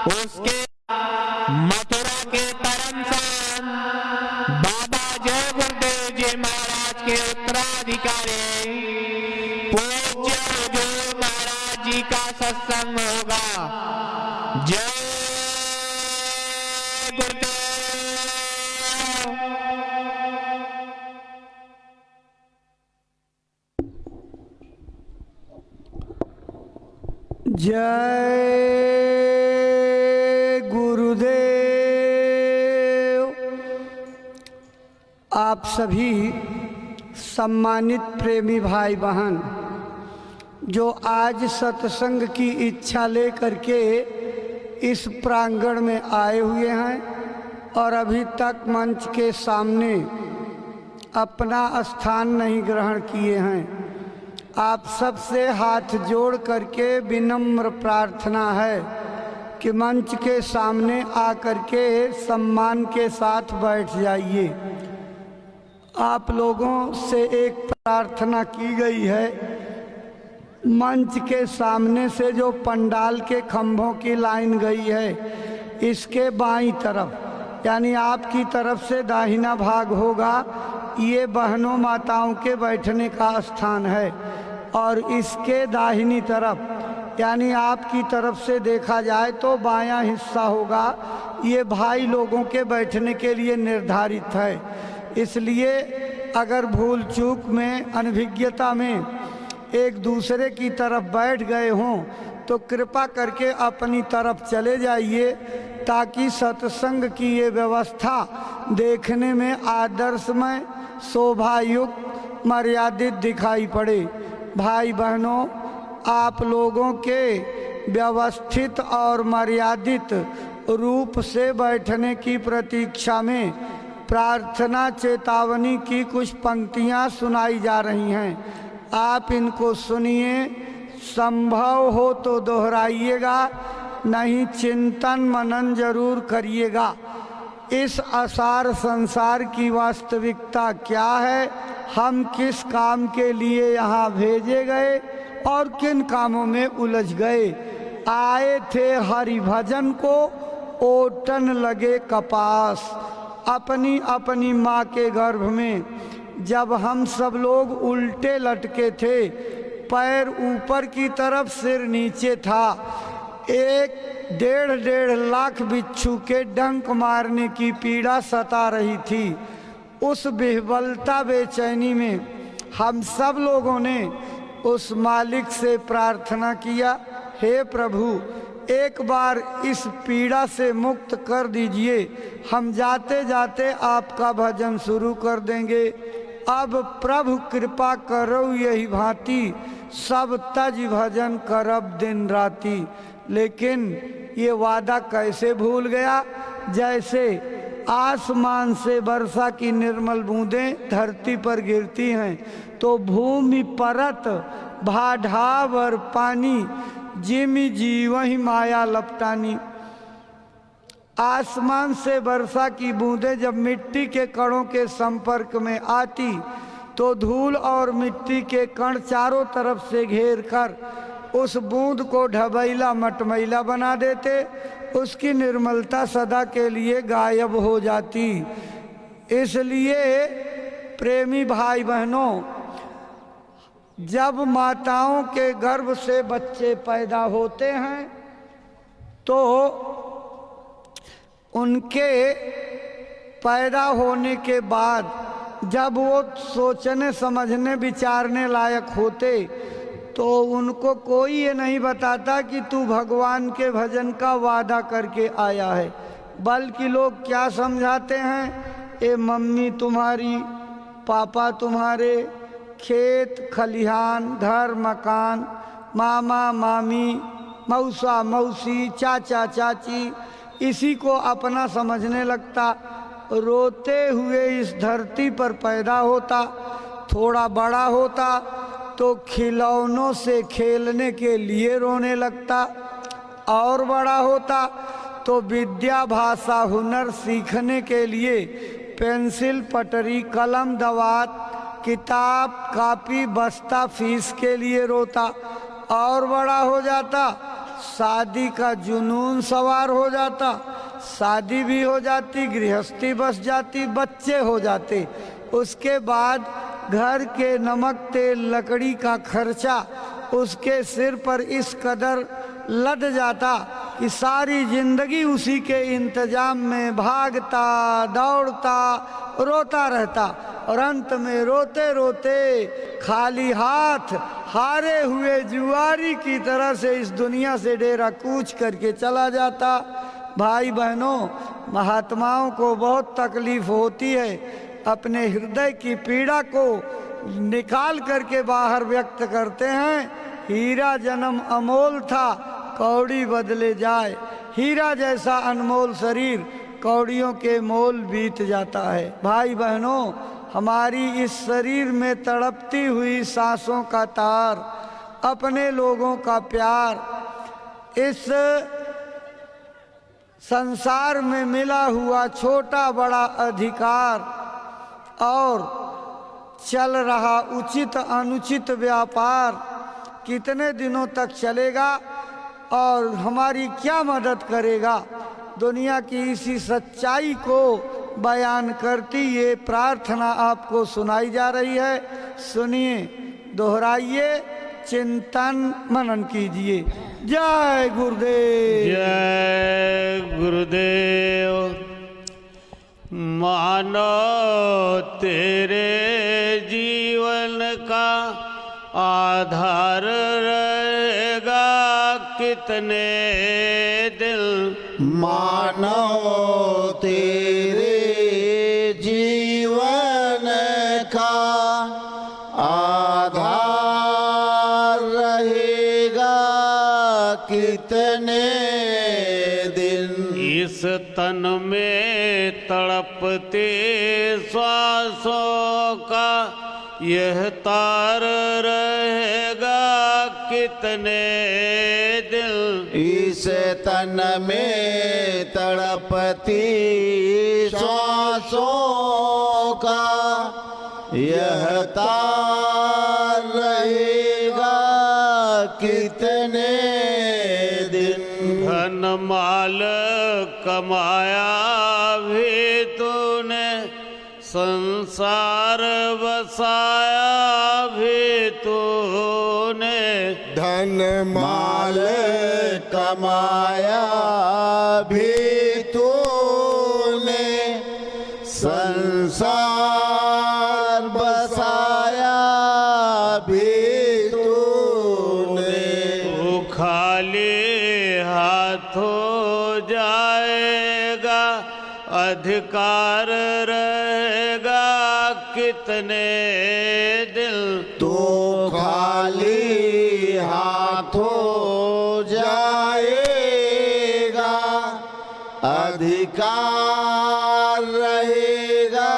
उसके मथुरा के परमसान बाबा जय गुरुदेव जी महाराज के उत्तराधिकारी पूज्य हुजूर महाराज जी का सत्संग होगा। जय गुरुदेव। जय गुरुदेव। आप सभी सम्मानित प्रेमी भाई बहन जो आज सत्संग की इच्छा लेकर के इस प्रांगण में आए हुए हैं और अभी तक मंच के सामने अपना स्थान नहीं ग्रहण किए हैं, आप सबसे हाथ जोड़ करके विनम्र प्रार्थना है कि मंच के सामने आकर के सम्मान के साथ बैठ जाइए। आप लोगों से एक प्रार्थना की गई है, मंच के सामने से जो पंडाल के खंभों की लाइन गई है इसके बाईं तरफ यानी आपकी तरफ से दाहिना भाग होगा, ये बहनों माताओं के बैठने का स्थान है और इसके दाहिनी तरफ यानी आपकी तरफ से देखा जाए तो बायां हिस्सा होगा, ये भाई लोगों के बैठने के लिए निर्धारित है। इसलिए अगर भूल चूक में अनभिज्ञता में एक दूसरे की तरफ बैठ गए हों तो कृपा करके अपनी तरफ चले जाइए ताकि सत्संग की ये व्यवस्था देखने में आदर्शमय शोभायुक्त मर्यादित दिखाई पड़े। भाई बहनों, आप लोगों के व्यवस्थित और मर्यादित रूप से बैठने की प्रतीक्षा में प्रार्थना चेतावनी की कुछ पंक्तियां सुनाई जा रही हैं, आप इनको सुनिए, संभव हो तो दोहराइएगा, नहीं चिंतन मनन जरूर करिएगा। इस असार संसार की वास्तविकता क्या है, हम किस काम के लिए यहाँ भेजे गए और किन कामों में उलझ गए। आए थे हरि भजन को ओटन लगे कपास, अपनी अपनी माँ के गर्भ में जब हम सब लोग उल्टे लटके थे, पैर ऊपर की तरफ सिर नीचे था, एक डेढ़ लाख बिच्छू के डंक मारने की पीड़ा सता रही थी। उस विह्वलता बेचैनी में हम सब लोगों ने उस मालिक से प्रार्थना किया, हे प्रभु एक बार इस पीड़ा से मुक्त कर दीजिए, हम जाते जाते आपका भजन शुरू कर देंगे। अब प्रभु कृपा करो यही भांति, सब तज भजन करब दिन राती। लेकिन ये वादा कैसे भूल गया, जैसे आसमान से वर्षा की निर्मल बूंदें धरती पर गिरती हैं तो भूमि परत भाढ़ावर पानी, जिमि जीवहि माया लपटानी। आसमान से वर्षा की बूंदें जब मिट्टी के कणों के संपर्क में आती तो धूल और मिट्टी के कण चारों तरफ से घेर कर उस बूंद को ढबैला मटमैला बना देते, उसकी निर्मलता सदा के लिए गायब हो जाती। इसलिए प्रेमी भाई बहनों, जब माताओं के गर्भ से बच्चे पैदा होते हैं तो उनके पैदा होने के बाद जब वो सोचने समझने विचारने लायक होते तो उनको कोई ये नहीं बताता कि तू भगवान के भजन का वादा करके आया है, बल्कि लोग क्या समझाते हैं, ये मम्मी तुम्हारी, पापा तुम्हारे, खेत खलिहान, घर मकान, मामा मामी, मौसा मौसी, चाचा चाची, इसी को अपना समझने लगता। रोते हुए इस धरती पर पैदा होता, थोड़ा बड़ा होता तो खिलौनों से खेलने के लिए रोने लगता, और बड़ा होता तो विद्या भाषा हुनर सीखने के लिए पेंसिल पटरी कलम दवात किताब कापी बस्ता फीस के लिए रोता, और बड़ा हो जाता शादी का जुनून सवार हो जाता, शादी भी हो जाती, गृहस्थी बस जाती, बच्चे हो जाते। उसके बाद घर के नमक तेल लकड़ी का खर्चा उसके सिर पर इस कदर लद जाता कि सारी जिंदगी उसी के इंतजाम में भागता दौड़ता रोता रहता, और अंत में रोते रोते खाली हाथ हारे हुए जुआरी की तरह से इस दुनिया से डेरा कूच करके चला जाता। भाई बहनों, महात्माओं को बहुत तकलीफ होती है, अपने हृदय की पीड़ा को निकाल करके बाहर व्यक्त करते हैं। हीरा जन्म अमोल था, कौड़ी बदले जाए। हीरा जैसा अनमोल शरीर कौड़ियों के मोल बीत जाता है। भाई बहनों, हमारी इस शरीर में तड़पती हुई सांसों का तार, अपने लोगों का प्यार, इस संसार में मिला हुआ छोटा बड़ा अधिकार और चल रहा उचित अनुचित व्यापार कितने दिनों तक चलेगा और हमारी क्या मदद करेगा। दुनिया की इसी सच्चाई को बयान करती ये प्रार्थना आपको सुनाई जा रही है। सुनिए, दोहराइए, चिंतन मनन कीजिए। जय गुरुदेव। जय गुरुदेव। मानो तेरे जीवन का आधार रहेगा कितने दिल, मानो तेरे जीवन का आधार रहेगा कितने दिन। इस तन में तड़पते श्वासों का यह तार रहेगा कितने दिल। इस तन में तड़पती श्वासों का यह तार रहेगा कितने दिन। धन माल कमाया भी तूने, संसार बसाया भी तूने। धन माल कमाया भी तूने, संसार बसाया भी तूने। तू खाली हाथ हो जाएगा, अधिकार रहेगा कितने दिल। तो खाली हाथ हो जाएगा, अधिकार रहेगा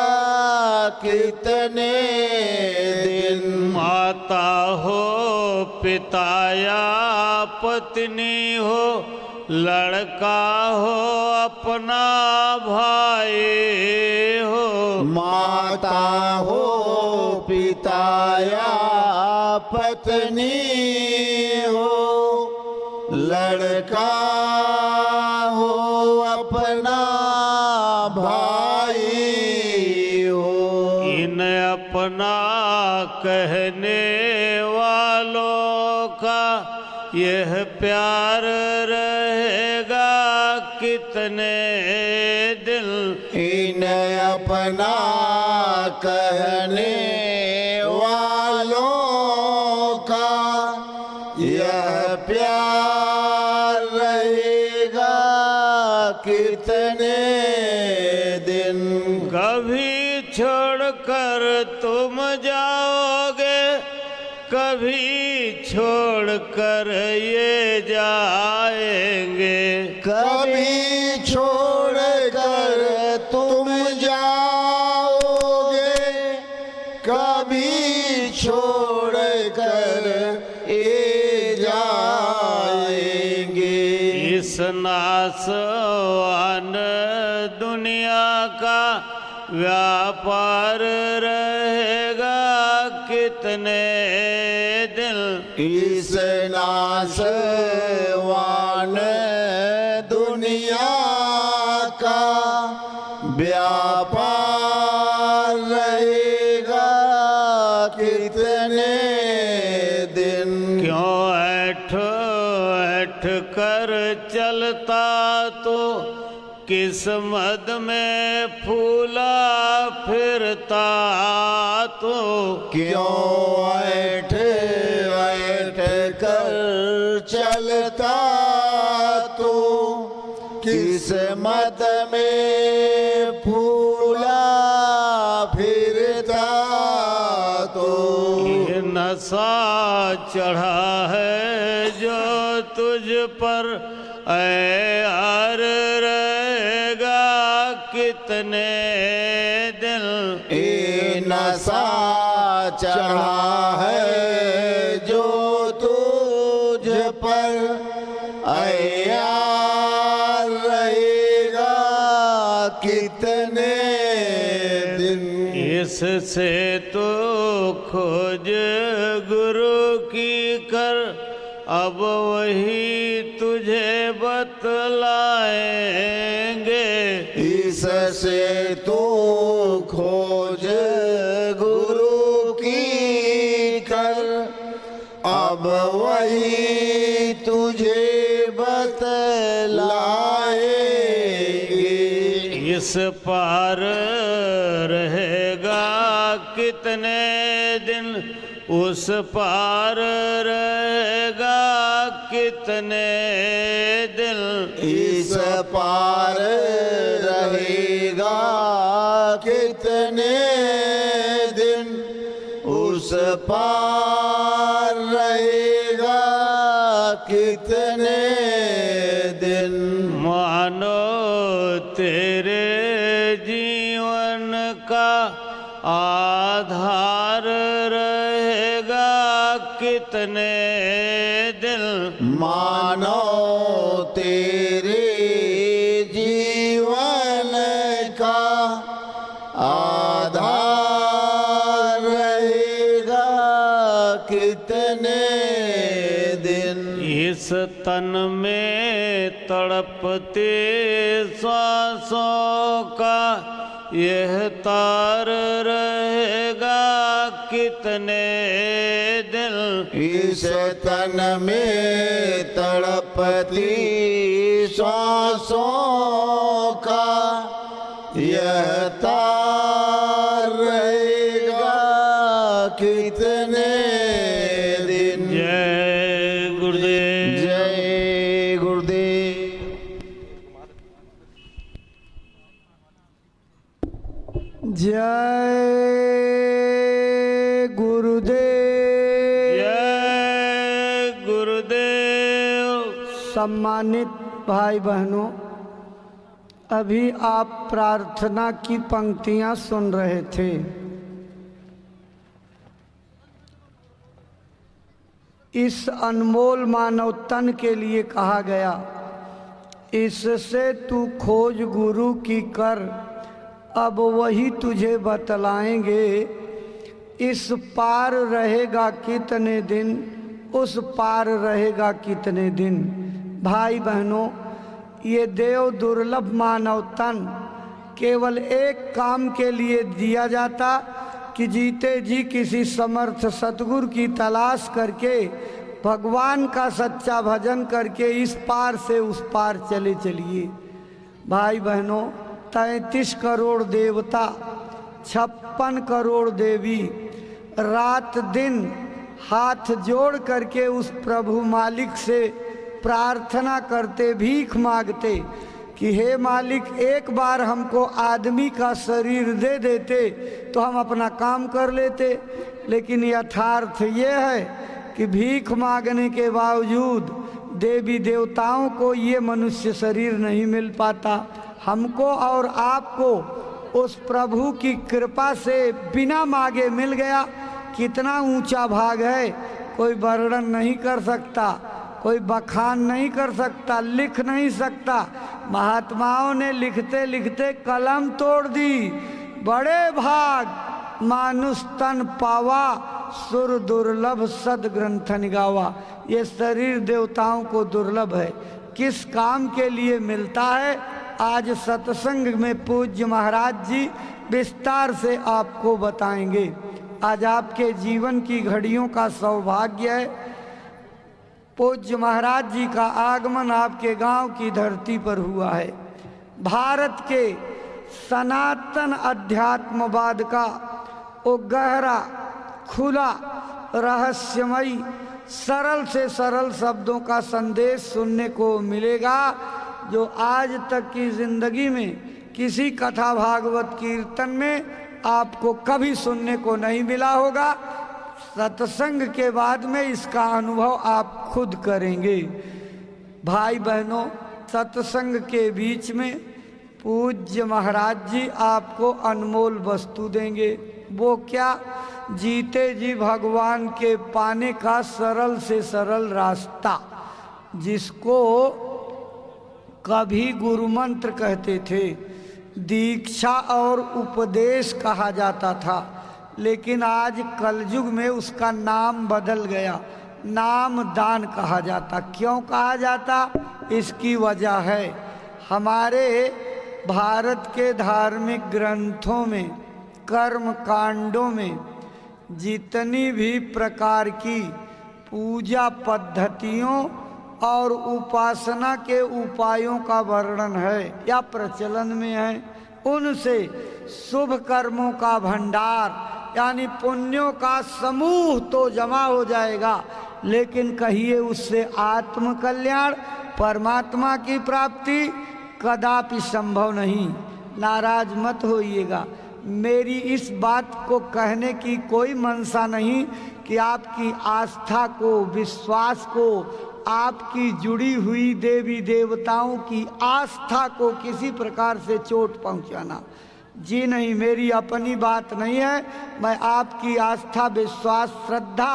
कितने दिन। माता हो पिता या पत्नी हो, लड़का हो अपना भाई हो। माता हो पिता या पत्नी हो, लड़का हो अपना भाई हो। इन अपना कहने वालों का यह प्यार रहेगा कितने दिल। इन अपना कहने वालों का यह प्यार रहेगा कितने दिन। कभी छोड़कर तुम जाओगे, कभी छोड़कर ये जाएंगे। कभी छोड़कर तुम जाओगे, कभी छोड़कर ये जाएंगे। इस नासवान दुनिया का व्यापार रहेगा कितने दिन। इस नाशवान दुनिया का व्यापार रहेगा कितने दिन। क्यों ऐठ ऐठ कर चलता तो किस्मत में फूला फिरता तो। क्यों ऐठ ऐठ कर चलता तो किस्मत में फूला फिरता तो। ये नशा चढ़ा है जो तुझ पर ऐ यार रहेगा कितने दिन। ये नशा चढ़ा है जो तुझ पर ऐ यार रहेगा कितने दिन। इससे तो खोज गुरु की कर अब वही तुझे बतलाएंगे। इससे तू खोज गुरु की कर अब वही तुझे बतलाएंगे। इस पार रहेगा कितने दिन, उस पार रहेगा कितने दिन। इस पार रहेगा कितने दिन, उस पार रहेगा कितने दिन। मानो तेरे जीवन का आधार रहेगा कितने दिन। मानो तेरे जीवन का आधार रहेगा कितने दिन। इस तन में तड़पते सांसों का यह तार रहेगा कितने दिन। इस तन में तड़पती सांसों का यह तार रहेगा कितने दिन। जय गुरुदेव। जय गुरुदेव। जय गुरुदेव। जय गुरुदेव। सम्मानित भाई बहनों, अभी आप प्रार्थना की पंक्तियां सुन रहे थे। इस अनमोल मानव तन के लिए कहा गया, इससे तू खोज गुरु की कर अब वही तुझे बतलाएंगे। इस पार रहेगा कितने दिन, उस पार रहेगा कितने दिन। भाई बहनों, ये देव दुर्लभ मानव तन केवल एक काम के लिए दिया जाता कि जीते जी किसी समर्थ सतगुरु की तलाश करके भगवान का सच्चा भजन करके इस पार से उस पार चले चलिए। भाई बहनों, 33 करोड़ देवता, 56 करोड़ देवी रात दिन हाथ जोड़ करके उस प्रभु मालिक से प्रार्थना करते, भीख मांगते कि हे मालिक, एक बार हमको आदमी का शरीर दे देते तो हम अपना काम कर लेते। लेकिन यथार्थ ये है कि भीख मांगने के बावजूद देवी देवताओं को ये मनुष्य शरीर नहीं मिल पाता। हमको और आपको उस प्रभु की कृपा से बिना मांगे मिल गया। कितना ऊंचा भाग है, कोई वर्णन नहीं कर सकता, कोई बखान नहीं कर सकता, लिख नहीं सकता। महात्माओं ने लिखते लिखते कलम तोड़ दी, बड़े भाग मानुष तन पावा, सुर दुर्लभ सद ग्रंथन गावा। ये शरीर देवताओं को दुर्लभ है, किस काम के लिए मिलता है आज सत्संग में पूज्य महाराज जी विस्तार से आपको बताएंगे। आज आपके जीवन की घड़ियों का सौभाग्य है, पूज्य महाराज जी का आगमन आपके गांव की धरती पर हुआ है। भारत के सनातन अध्यात्मवाद का वो गहरा, खुला, रहस्यमयी, सरल से सरल शब्दों का संदेश सुनने को मिलेगा जो आज तक की जिंदगी में किसी कथा भागवत कीर्तन में आपको कभी सुनने को नहीं मिला होगा। सत्संग के बाद में इसका अनुभव आप खुद करेंगे। भाई बहनों, सत्संग के बीच में पूज्य महाराज जी आपको अनमोल वस्तु देंगे। वो क्या? जीते जी भगवान के पाने का सरल से सरल रास्ता, जिसको कभी गुरु मंत्र कहते थे, दीक्षा और उपदेश कहा जाता था, लेकिन आज कलयुग में उसका नाम बदल गया, नाम दान कहा जाता। क्यों कहा जाता? इसकी वजह है हमारे भारत के धार्मिक ग्रंथों में, कर्म कांडों में जितनी भी प्रकार की पूजा पद्धतियों और उपासना के उपायों का वर्णन है या प्रचलन में है, उनसे शुभ कर्मों का भंडार यानी पुण्यों का समूह तो जमा हो जाएगा, लेकिन कहिए उससे आत्म कल्याण, परमात्मा की प्राप्ति कदापि संभव नहीं। नाराज मत होइएगा, मेरी इस बात को कहने की कोई मंशा नहीं कि आपकी आस्था को, विश्वास को, आपकी जुड़ी हुई देवी देवताओं की आस्था को किसी प्रकार से चोट पहुंचाना। जी नहीं, मेरी अपनी बात नहीं है। मैं आपकी आस्था, विश्वास, श्रद्धा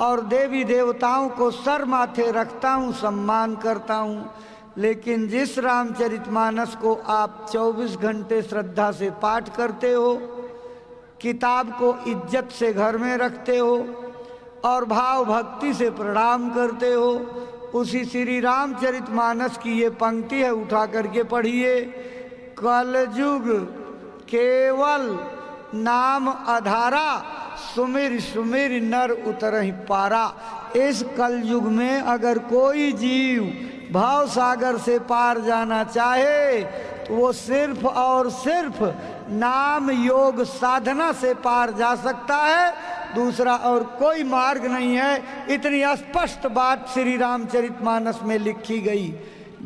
और देवी देवताओं को सर माथे रखता हूँ, सम्मान करता हूँ, लेकिन जिस रामचरितमानस को आप 24 घंटे श्रद्धा से पाठ करते हो, किताब को इज्जत से घर में रखते हो और भाव भक्ति से प्रणाम करते हो, उसी श्री रामचरितमानस की ये पंक्ति है, उठा करके पढ़िए। कलयुग केवल नाम आधारा, सुमिर सुमिर नर उतरहि पारा। इस कलयुग में अगर कोई जीव भाव सागर से पार जाना चाहे तो वो सिर्फ और सिर्फ नाम योग साधना से पार जा सकता है, दूसरा और कोई मार्ग नहीं है। इतनी स्पष्ट बात श्री रामचरितमानस में लिखी गई।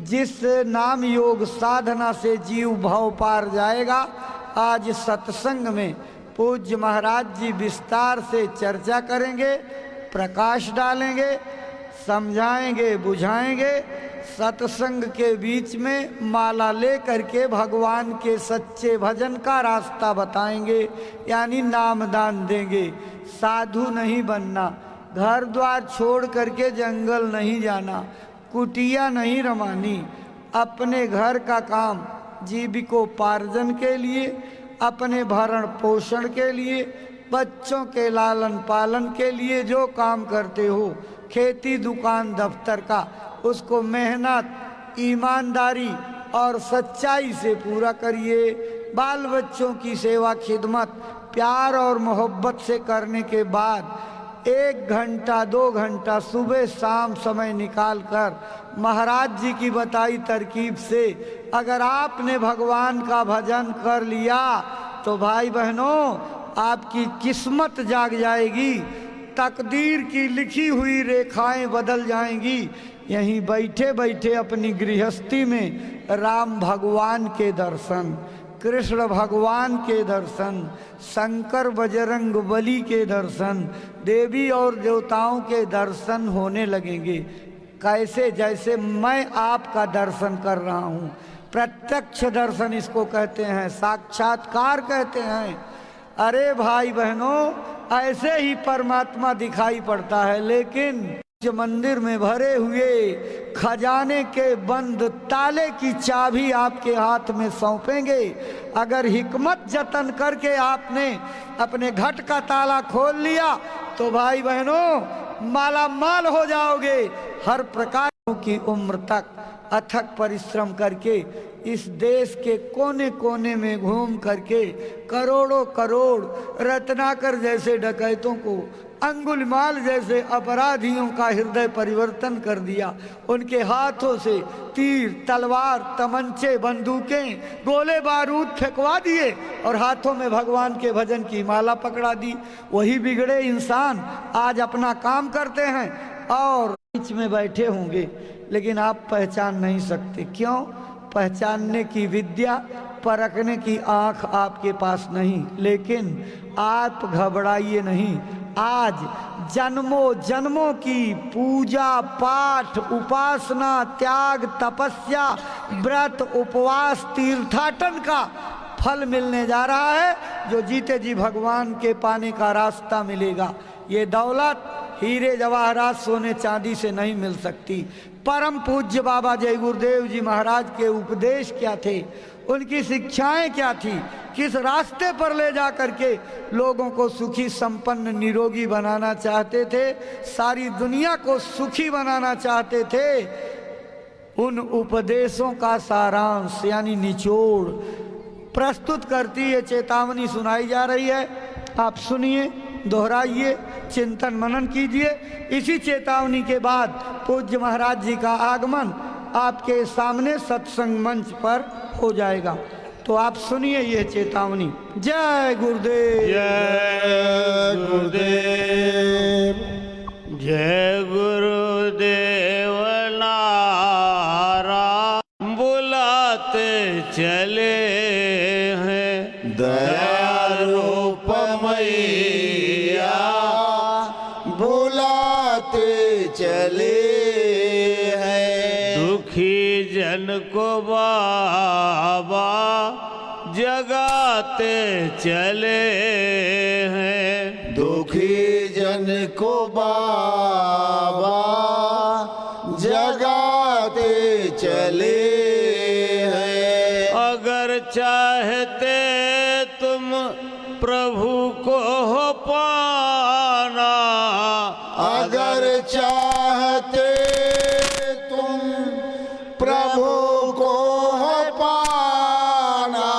जिस नाम योग साधना से जीव भाव पार जाएगा, आज सत्संग में पूज्य महाराज जी विस्तार से चर्चा करेंगे, प्रकाश डालेंगे, समझाएंगे, बुझाएंगे। सत्संग के बीच में माला ले करके भगवान के सच्चे भजन का रास्ता बताएंगे, यानी नाम दान देंगे। साधु नहीं बनना, घर द्वार छोड़ करके जंगल नहीं जाना, कुटिया नहीं रमानी, अपने घर का काम जीविकोपार्जन के लिए, अपने भरण पोषण के लिए, बच्चों के लालन पालन के लिए जो काम करते हो, खेती दुकान दफ्तर का, उसको मेहनत, ईमानदारी और सच्चाई से पूरा करिए। बाल बच्चों की सेवा खिदमत प्यार और मोहब्बत से करने के बाद 1 घंटा 2 घंटा सुबह शाम समय निकाल कर महाराज जी की बताई तरकीब से अगर आपने भगवान का भजन कर लिया तो भाई बहनों, आपकी किस्मत जाग जाएगी, तकदीर की लिखी हुई रेखाएं बदल जाएंगी। यहीं बैठे बैठे अपनी गृहस्थी में राम भगवान के दर्शन, कृष्ण भगवान के दर्शन, शंकर बजरंग बली के दर्शन, देवी और देवताओं के दर्शन होने लगेंगे। कैसे? जैसे मैं आपका दर्शन कर रहा हूँ। प्रत्यक्ष दर्शन इसको कहते हैं, साक्षात्कार कहते हैं। अरे भाई बहनों, ऐसे ही परमात्मा दिखाई पड़ता है, लेकिन जो मंदिर में भरे हुए खजाने के बंद ताले की चाबी आपके हाथ में सौंपेंगे। अगर हिकमत जतन करके आपने अपने घट का ताला खोल लिया तो भाई बहनों माला माल हो जाओगे। हर प्रकार की उम्र तक अथक परिश्रम करके इस देश के कोने कोने में घूम करके करोड़ों करोड़ रत्नाकर जैसे डकैतों को, अंगुलिमाल जैसे अपराधियों का हृदय परिवर्तन कर दिया। उनके हाथों से तीर, तलवार, तमंचे, बंदूकें, गोले बारूद फेंकवा दिए और हाथों में भगवान के भजन की माला पकड़ा दी। वही बिगड़े इंसान आज अपना काम करते हैं और बीच में बैठे होंगे, लेकिन आप पहचान नहीं सकते। क्यों? पहचानने की विद्या, परखने की आंख आपके पास नहीं। लेकिन आप घबराइए नहीं। आज जन्मों जन्मों की पूजा पाठ, उपासना, त्याग, तपस्या, व्रत, उपवास, तीर्थाटन का फल मिलने जा रहा है, जो जीते जी भगवान के पाने का रास्ता मिलेगा। ये दौलत हीरे जवाहरात सोने चांदी से नहीं मिल सकती। परम पूज्य बाबा जय गुरुदेव जी महाराज के उपदेश क्या थे, उनकी शिक्षाएं क्या थी, किस रास्ते पर ले जा करके लोगों को सुखी संपन्न निरोगी बनाना चाहते थे, सारी दुनिया को सुखी बनाना चाहते थे, उन उपदेशों का सारांश यानी निचोड़ प्रस्तुत करती ये चेतावनी सुनाई जा रही है। आप सुनिए, दोहराइए, चिंतन मनन कीजिए। इसी चेतावनी के बाद पूज्य महाराज जी का आगमन आपके सामने सत्संग मंच पर हो जाएगा। तो आप सुनिए ये चेतावनी। जय गुरुदेव। जय गुरुदेव। जय गुरुदेव नारायण बुलाते चले हैं दया रूप मैया बुलाते चले हैं। दुखी जन को बाबा जगाते चले हैं। दुखी जन को बाबा जगाते चले हैं। अगर चाहते तुम प्रभु को हो पाना, अगर चाहते तुम प्रभु को हो पाना,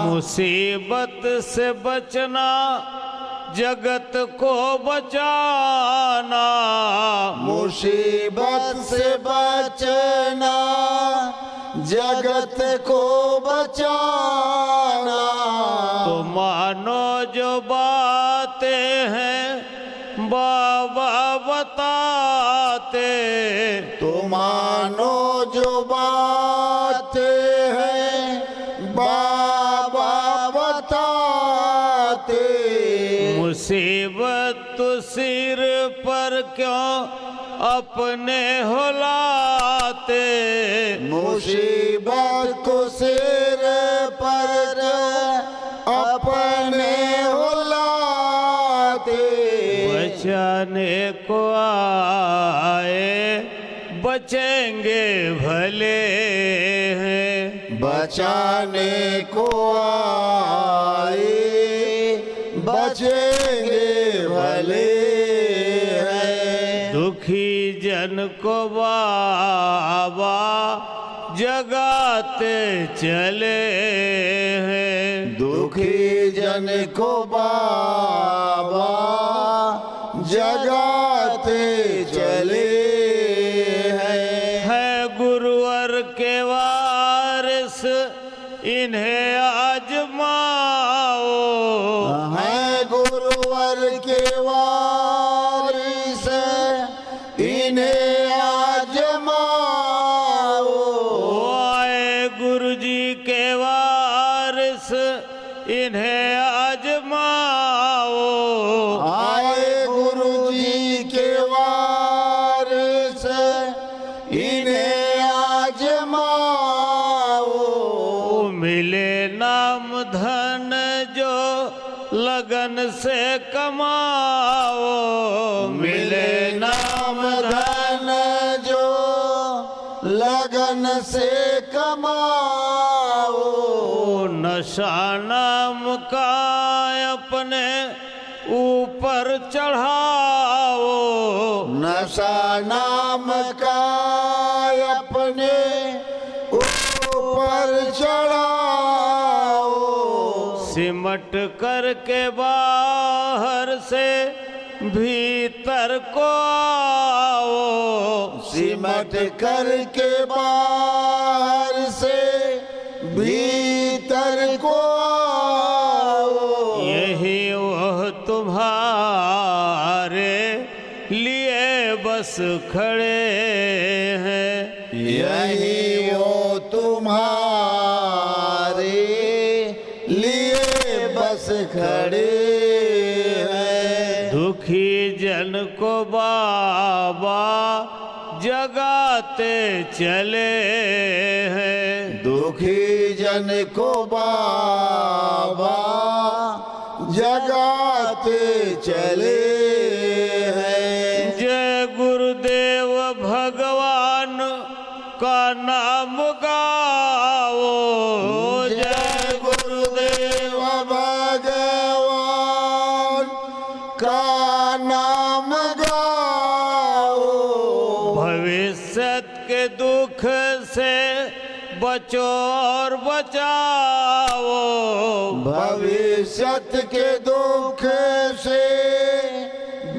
मुसीबत से बचना जगत को बचाना, मुसीबत से बचना जगत को बचाना। तो मानो जो बातें हैं बाबा बताते, तो मानो जो बातें हैं बाबा बताते। मुसीबत तो सिर पर क्यों अपने हो लाते, मुसीबत को सिर पर अपने हो लाते। बचाने को आए बचेंगे भले हैं, बचाने को आए बचेंगे भले हैं। दुखी जन को बाबा जगाते चले हैं। दुखी जन को बाबा जगाते चले हैं। है गुरुवर के वारिस इन्हें आजमाओ, है गुरुवर के वारिस इन्हें आजमाओ। आए गुरु जी के वारिस इन्हें आजमाओ, आए गुरु जी के वारिस इन्हें आजमाओ। मिले नाम धन जो लगन से कमाओ, मिले नाम धन जो लगन से कमाओ, नशा नाम का अपने ऊपर चढ़ाओ, नशा नाम का अपने ऊपर चढ़ाओ, सिमट करके बाहर से भीतर को आओ, सिमट करके बाहर से भीतर को आओ, यही वह तुम्हारे लिए बस खड़े हैं, यही वो तुम्हारे लिए बस खड़े हैं। दुखी जन को बाबा जगाते चले हैं, दुखी जन को बाबा जगाते चले हैं। जय गुरुदेव भगवान का नाम गाओ, जय गुरुदेव भगवान का नाम गाओ, भविष्य के दुख से बचो और बचाओ, भविष्यत के दुख से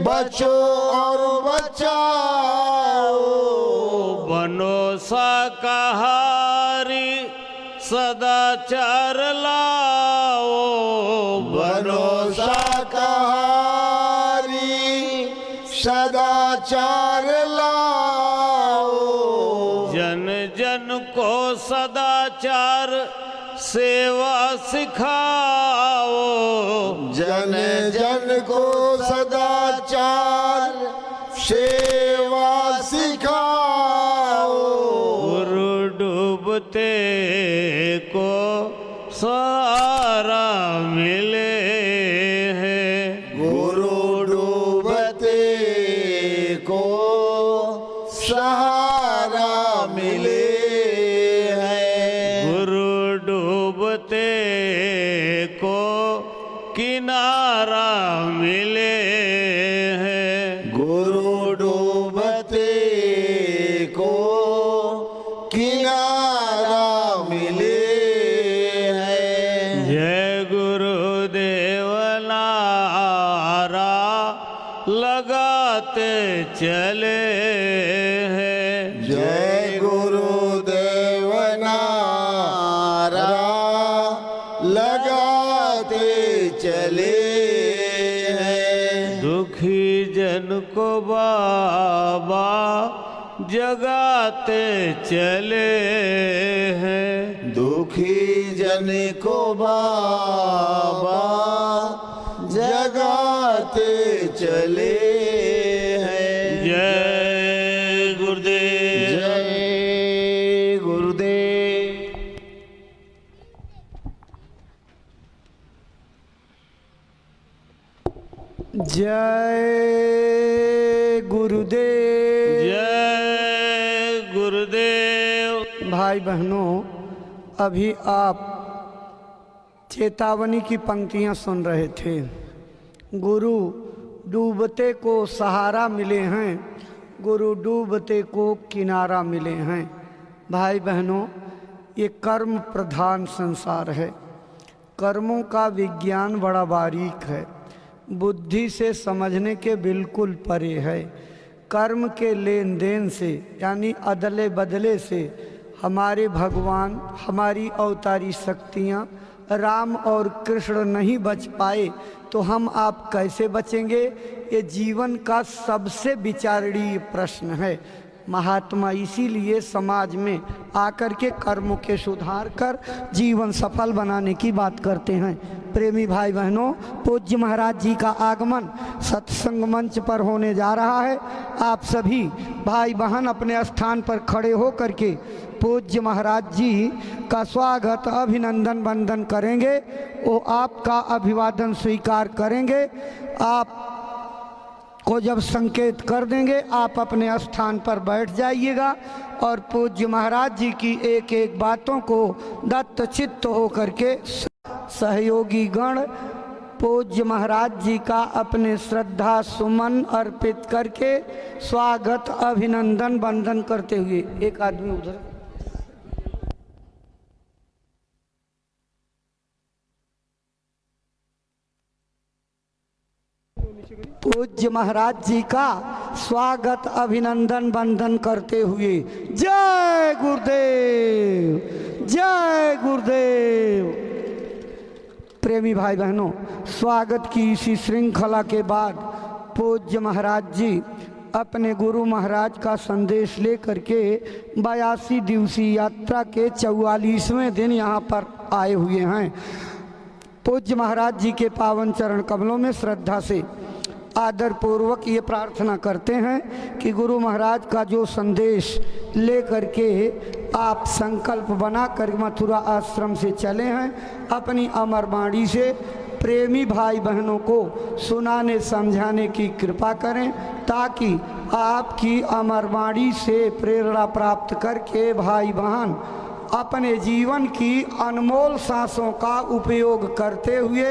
बचो और बचाओ, बनो शाकाहारी सदाचार लाओ, बनो शाकाहारी सदाचार लाओ, जन जन को सदाचार सेवा सिखाओ, जन जन को सदाचार सेवा सिखाओ, गुरु डूबते को सहारा मिले हैं, गुरु डूबते को सहारा मिले हैं, गुरु डूबते को किनारा मिले हैं, गुरु डूबते को किनारा मिले हैं। जय गुरुदेव नारा लगाते चले हैं, जय गुरुदेव नारा लगाते चले हैं। दुखी जन को बाबा जगाते चले हैं, दुखी जन को बाबा जगाते चले हैं। जय गुरुदेव। जय गुरुदेव। जय गुरुदेव। जय गुरुदेव। भाई बहनों, अभी आप चेतावनी की पंक्तियां सुन रहे थे। गुरु डूबते को सहारा मिले हैं, गुरु डूबते को किनारा मिले हैं। भाई बहनों, ये कर्म प्रधान संसार है। कर्मों का विज्ञान बड़ा बारीक है, बुद्धि से समझने के बिल्कुल परे है। कर्म के लेन देन से यानी अदले बदले से हमारे भगवान, हमारी अवतारी शक्तियाँ राम और कृष्ण नहीं बच पाए तो हम आप कैसे बचेंगे? ये जीवन का सबसे विचारणीय प्रश्न है। महात्मा इसीलिए समाज में आकर के कर्मों के सुधार कर जीवन सफल बनाने की बात करते हैं। प्रेमी भाई बहनों, पूज्य महाराज जी का आगमन सत्संग मंच पर होने जा रहा है। आप सभी भाई बहन अपने स्थान पर खड़े हो करके पूज्य महाराज जी का स्वागत, अभिनंदन, वंदन करेंगे। वो आपका अभिवादन स्वीकार करेंगे। आप को जब संकेत कर देंगे आप अपने स्थान पर बैठ जाइएगा और पूज्य महाराज जी की एक एक बातों को दत्त चित्त हो करके सहयोगी गण पूज्य महाराज जी का अपने श्रद्धा सुमन अर्पित करके स्वागत अभिनंदन वंदन करते हुए। एक आदमी उधर पूज्य महाराज जी का स्वागत अभिनंदन वंदन करते हुए जय गुरुदेव जय गुरुदेव। प्रेमी भाई बहनों, स्वागत की इसी श्रृंखला के बाद पूज्य महाराज जी अपने गुरु महाराज का संदेश लेकर के 82 दिवसीय यात्रा के 44वें दिन यहाँ पर आए हुए हैं। पूज्य महाराज जी के पावन चरण कमलों में श्रद्धा से आदर पूर्वक ये प्रार्थना करते हैं कि गुरु महाराज का जो संदेश लेकर के आप संकल्प बना कर मथुरा आश्रम से चले हैं, अपनी अमर वाणी से प्रेमी भाई बहनों को सुनाने समझाने की कृपा करें, ताकि आपकी अमर वाणी से प्रेरणा प्राप्त करके भाई बहन अपने जीवन की अनमोल सांसों का उपयोग करते हुए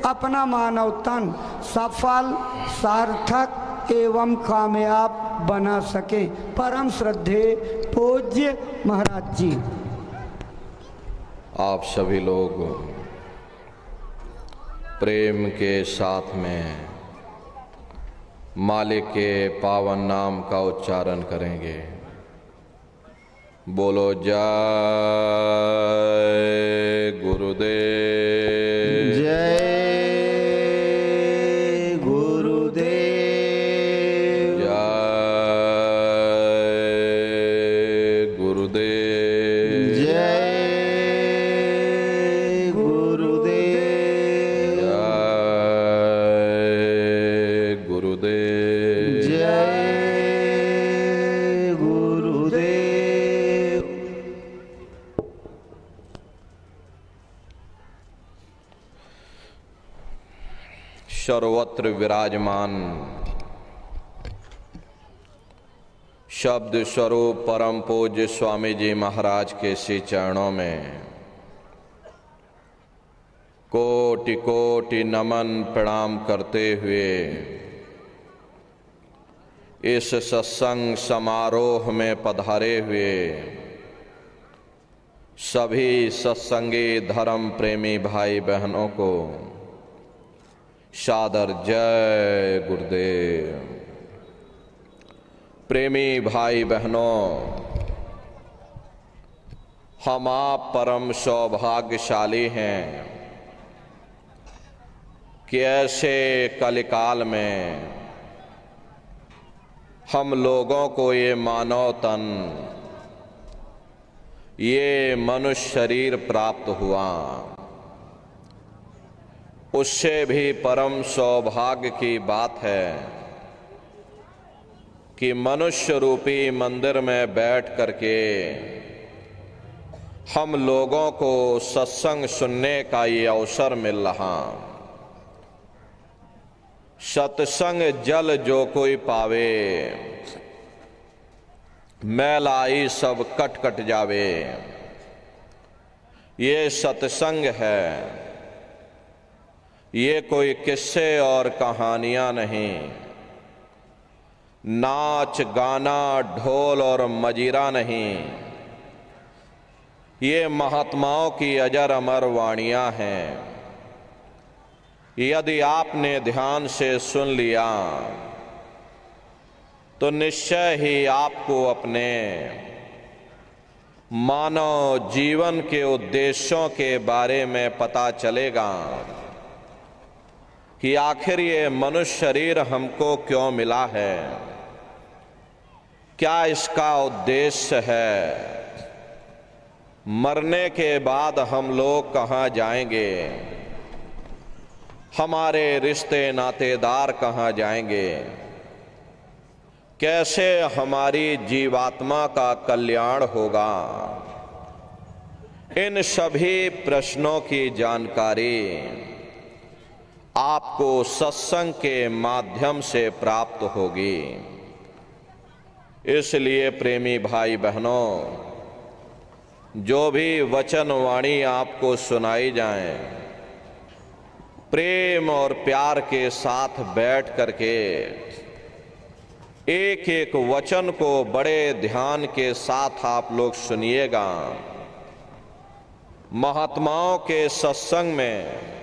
अपना मानव तन सफल सार्थक एवं कामयाब बना सके। परम श्रद्धे पूज्य महाराज जी। आप सभी लोग प्रेम के साथ में मालिक के पावन नाम का उच्चारण करेंगे। बोलो जय गुरुदेव जय गुरुदेव जय गुरुदेव जय गुरुदेव जय गुरुदेव जय गुरुदेव। सर्वत्र विराजमान शब्द स्वरूप परम पूज्य स्वामी जी महाराज के श्री चरणों में कोटि कोटि नमन प्रणाम करते हुए इस सत्संग समारोह में पधारे हुए सभी सत्संगी धर्म प्रेमी भाई बहनों को सादर जय गुरुदेव। प्रेमी भाई बहनों, हम आप परम सौभाग्यशाली हैं कि ऐसे कलिकाल में हम लोगों को ये मानव तन, ये मनुष्य शरीर प्राप्त हुआ। उससे भी परम सौभाग्य की बात है कि मनुष्य रूपी मंदिर में बैठ करके हम लोगों को सत्संग सुनने का ये अवसर मिल रहा। सत्संग जल जो कोई पावे, मैलाई सब कट कट जावे। ये सत्संग है, ये कोई किस्से और कहानियां नहीं, नाच गाना ढोल और मजीरा नहीं। ये महात्माओं की अजर अमर वाणियां हैं। यदि आपने ध्यान से सुन लिया तो निश्चय ही आपको अपने मानव जीवन के उद्देश्यों के बारे में पता चलेगा कि आखिर ये मनुष्य शरीर हमको क्यों मिला है, क्या इसका उद्देश्य है, मरने के बाद हम लोग कहाँ जाएंगे, हमारे रिश्ते नातेदार कहाँ जाएंगे, कैसे हमारी जीवात्मा का कल्याण होगा। इन सभी प्रश्नों की जानकारी आपको सत्संग के माध्यम से प्राप्त होगी। इसलिए प्रेमी भाई बहनों, जो भी वचन वाणी आपको सुनाई जाए, प्रेम और प्यार के साथ बैठ करके एक एक वचन को बड़े ध्यान के साथ आप लोग सुनिएगा। महात्माओं के सत्संग में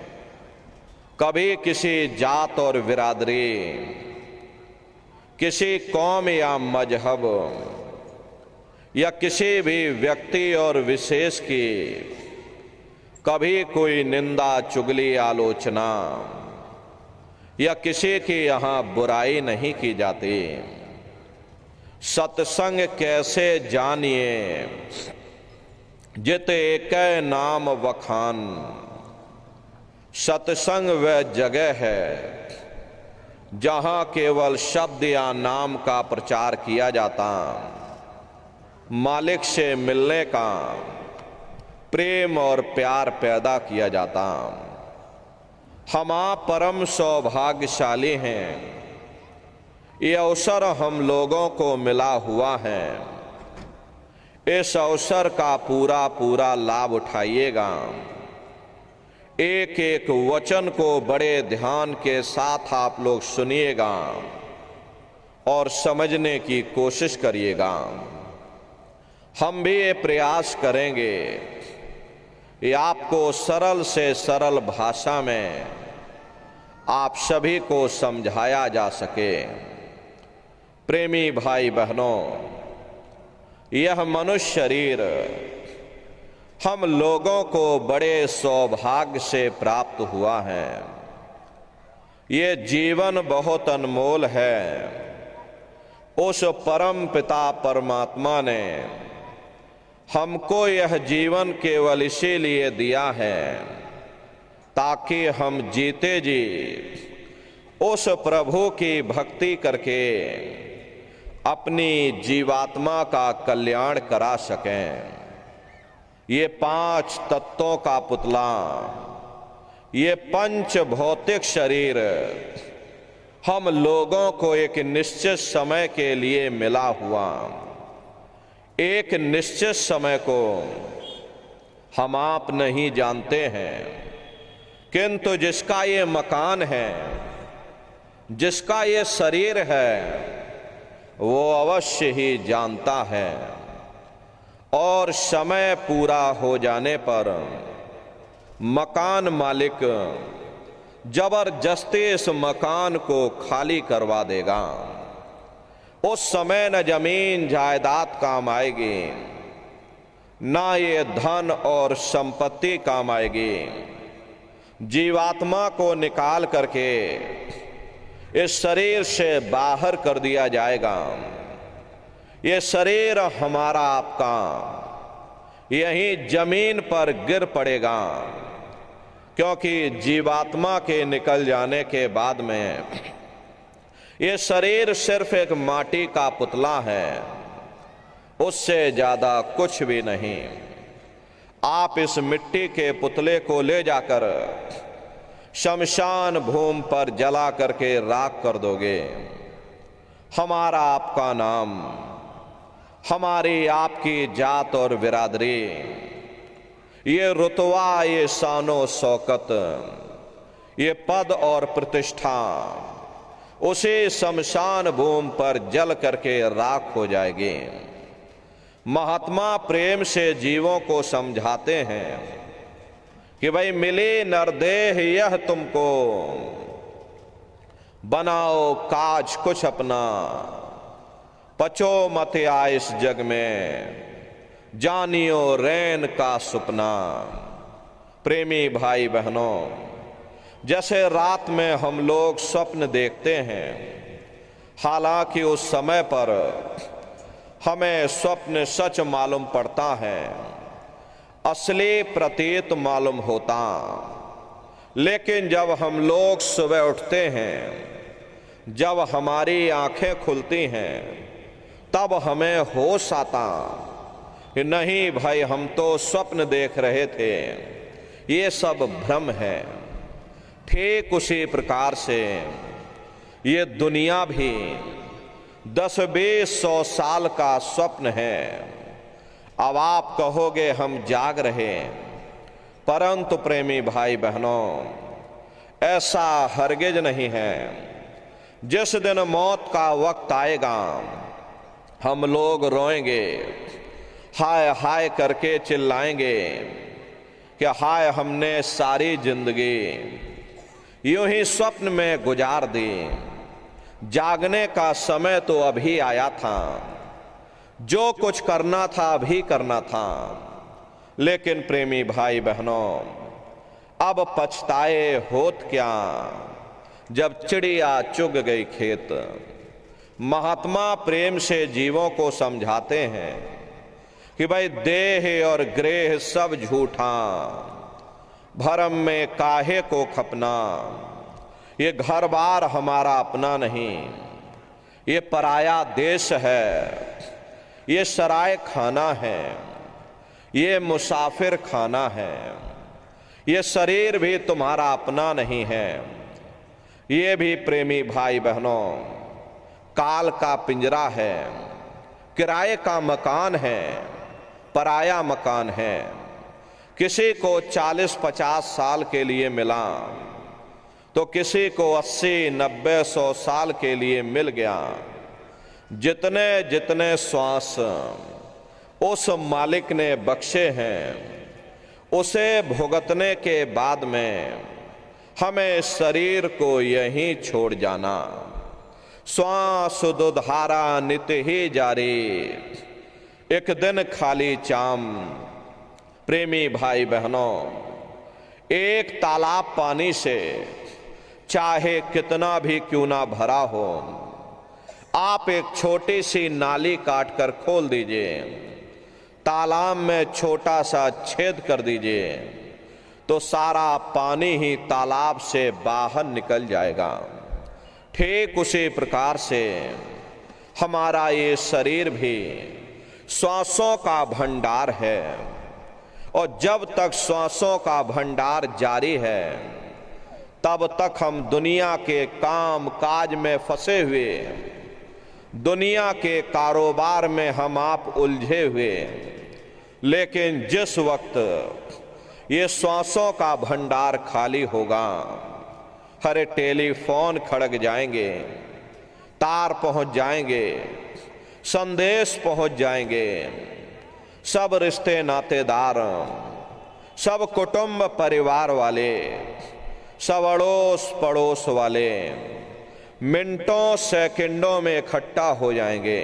कभी किसी जात और बिरादरी, किसी कौम या मजहब या किसी भी व्यक्ति और विशेष की कभी कोई निंदा, चुगली, आलोचना या किसी की यहाँ बुराई नहीं की जाती। सत्संग कैसे जानिए, जित एक नाम वखान। सत्संग वह जगह है जहाँ केवल शब्द या नाम का प्रचार किया जाता, मालिक से मिलने का प्रेम और प्यार पैदा किया जाता। हम आप परम सौभाग्यशाली हैं, ये अवसर हम लोगों को मिला हुआ है। इस अवसर का पूरा पूरा लाभ उठाइएगा। एक एक वचन को बड़े ध्यान के साथ आप लोग सुनिएगा और समझने की कोशिश करिएगा। हम भी ये प्रयास करेंगे ये आपको सरल से सरल भाषा में आप सभी को समझाया जा सके। प्रेमी भाई बहनों, यह मनुष्य शरीर हम लोगों को बड़े सौभाग्य से प्राप्त हुआ है। ये जीवन बहुत अनमोल है। उस परम पिता परमात्मा ने हमको यह जीवन केवल इसीलिए दिया है ताकि हम जीते जी उस प्रभु की भक्ति करके अपनी जीवात्मा का कल्याण करा सकें। ये 5 तत्वों का पुतला, ये पंच भौतिक शरीर हम लोगों को एक निश्चित समय के लिए मिला हुआ। एक निश्चित समय को हम आप नहीं जानते हैं, किंतु जिसका ये मकान है, जिसका ये शरीर है, वो अवश्य ही जानता है। और समय पूरा हो जाने पर मकान मालिक जबरदस्ती इस मकान को खाली करवा देगा। उस समय न जमीन जायदाद काम आएगी, ना ये धन और संपत्ति काम आएगी। जीवात्मा को निकाल करके इस शरीर से बाहर कर दिया जाएगा। ये शरीर हमारा आपका यहीं जमीन पर गिर पड़ेगा, क्योंकि जीवात्मा के निकल जाने के बाद में ये शरीर सिर्फ एक माटी का पुतला है, उससे ज्यादा कुछ भी नहीं। आप इस मिट्टी के पुतले को ले जाकर शमशान भूमि पर जला करके राख कर दोगे। हमारा आपका नाम, हमारी आपकी जात और बिरादरी, ये रुतबा, ये शानो शौकत, ये पद और प्रतिष्ठा उसे शमशान भूमि पर जल करके राख हो जाएगी। महात्मा प्रेम से जीवों को समझाते हैं कि भाई मिली नरदेह यह तुमको, बनाओ काज कुछ अपना, पचो मत आ इस जग में, जानियो रैन का सुपना। प्रेमी भाई बहनों, जैसे रात में हम लोग स्वप्न देखते हैं, हालांकि उस समय पर हमें स्वप्न सच मालूम पड़ता है, असली प्रतीत मालूम होता, लेकिन जब हम लोग सुबह उठते हैं, जब हमारी आंखें खुलती हैं, तब हमें होश आता कि नहीं भाई, हम तो स्वप्न देख रहे थे, ये सब भ्रम है। ठीक उसी प्रकार से ये दुनिया भी 10-20-100 साल का स्वप्न है। अब आप कहोगे हम जाग रहे, परंतु प्रेमी भाई बहनों, ऐसा हरगिज नहीं है। जिस दिन मौत का वक्त आएगा, हम लोग रोएंगे, हाय हाय करके चिल्लाएंगे कि हाय हमने सारी जिंदगी यूं ही स्वप्न में गुजार दी। जागने का समय तो अभी आया था, जो कुछ करना था अभी करना था। लेकिन प्रेमी भाई बहनों, अब पछताए होत क्या, जब चिड़िया चुग गई खेत। महात्मा प्रेम से जीवों को समझाते हैं कि भाई देह और ग्रेह सब झूठा, भरम में काहे को खपना। ये घर बार हमारा अपना नहीं, ये पराया देश है, ये सराय खाना है, ये मुसाफिर खाना है। ये शरीर भी तुम्हारा अपना नहीं है। ये भी प्रेमी भाई बहनों काल का पिंजरा है, किराए का मकान है, पराया मकान है। किसी को 40-50 साल के लिए मिला तो किसी को 80-90-100 साल के लिए मिल गया। जितने जितने श्वास उस मालिक ने बख्शे हैं, उसे भुगतने के बाद में हमें शरीर को यहीं छोड़ जाना। श्वास दुधारा नित्य ही जारी, एक दिन खाली चाम। प्रेमी भाई बहनों, एक तालाब पानी से चाहे कितना भी क्यों ना भरा हो, आप एक छोटी सी नाली काट कर खोल दीजिए, तालाब में छोटा सा छेद कर दीजिए, तो सारा पानी ही तालाब से बाहर निकल जाएगा। ठीक उसी प्रकार से हमारा ये शरीर भी श्वासों का भंडार है, और जब तक श्वासों का भंडार जारी है, तब तक हम दुनिया के काम काज में फंसे हुए, दुनिया के कारोबार में हम आप उलझे हुए। लेकिन जिस वक्त ये श्वासों का भंडार खाली होगा, हरे टेलीफोन खड़क जाएंगे, तार पहुंच जाएंगे, संदेश पहुंच जाएंगे, सब रिश्ते नातेदार, सब कुटुंब परिवार वाले, सब अड़ोस पड़ोस वाले मिनटों सेकंडों में इकट्ठा हो जाएंगे।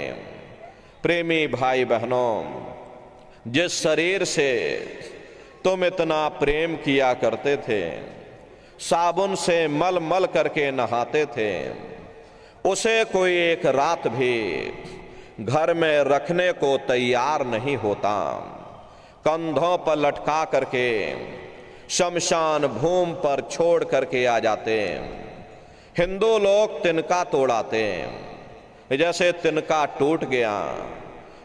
प्रेमी भाई बहनों, जिस शरीर से तुम इतना प्रेम किया करते थे, साबुन से मल मल करके नहाते थे, उसे कोई एक रात भी घर में रखने को तैयार नहीं होता। कंधों पर लटका करके शमशान भूमि पर छोड़ करके आ जाते। हिंदू लोग तिनका तोड़ाते, जैसे तिनका टूट गया,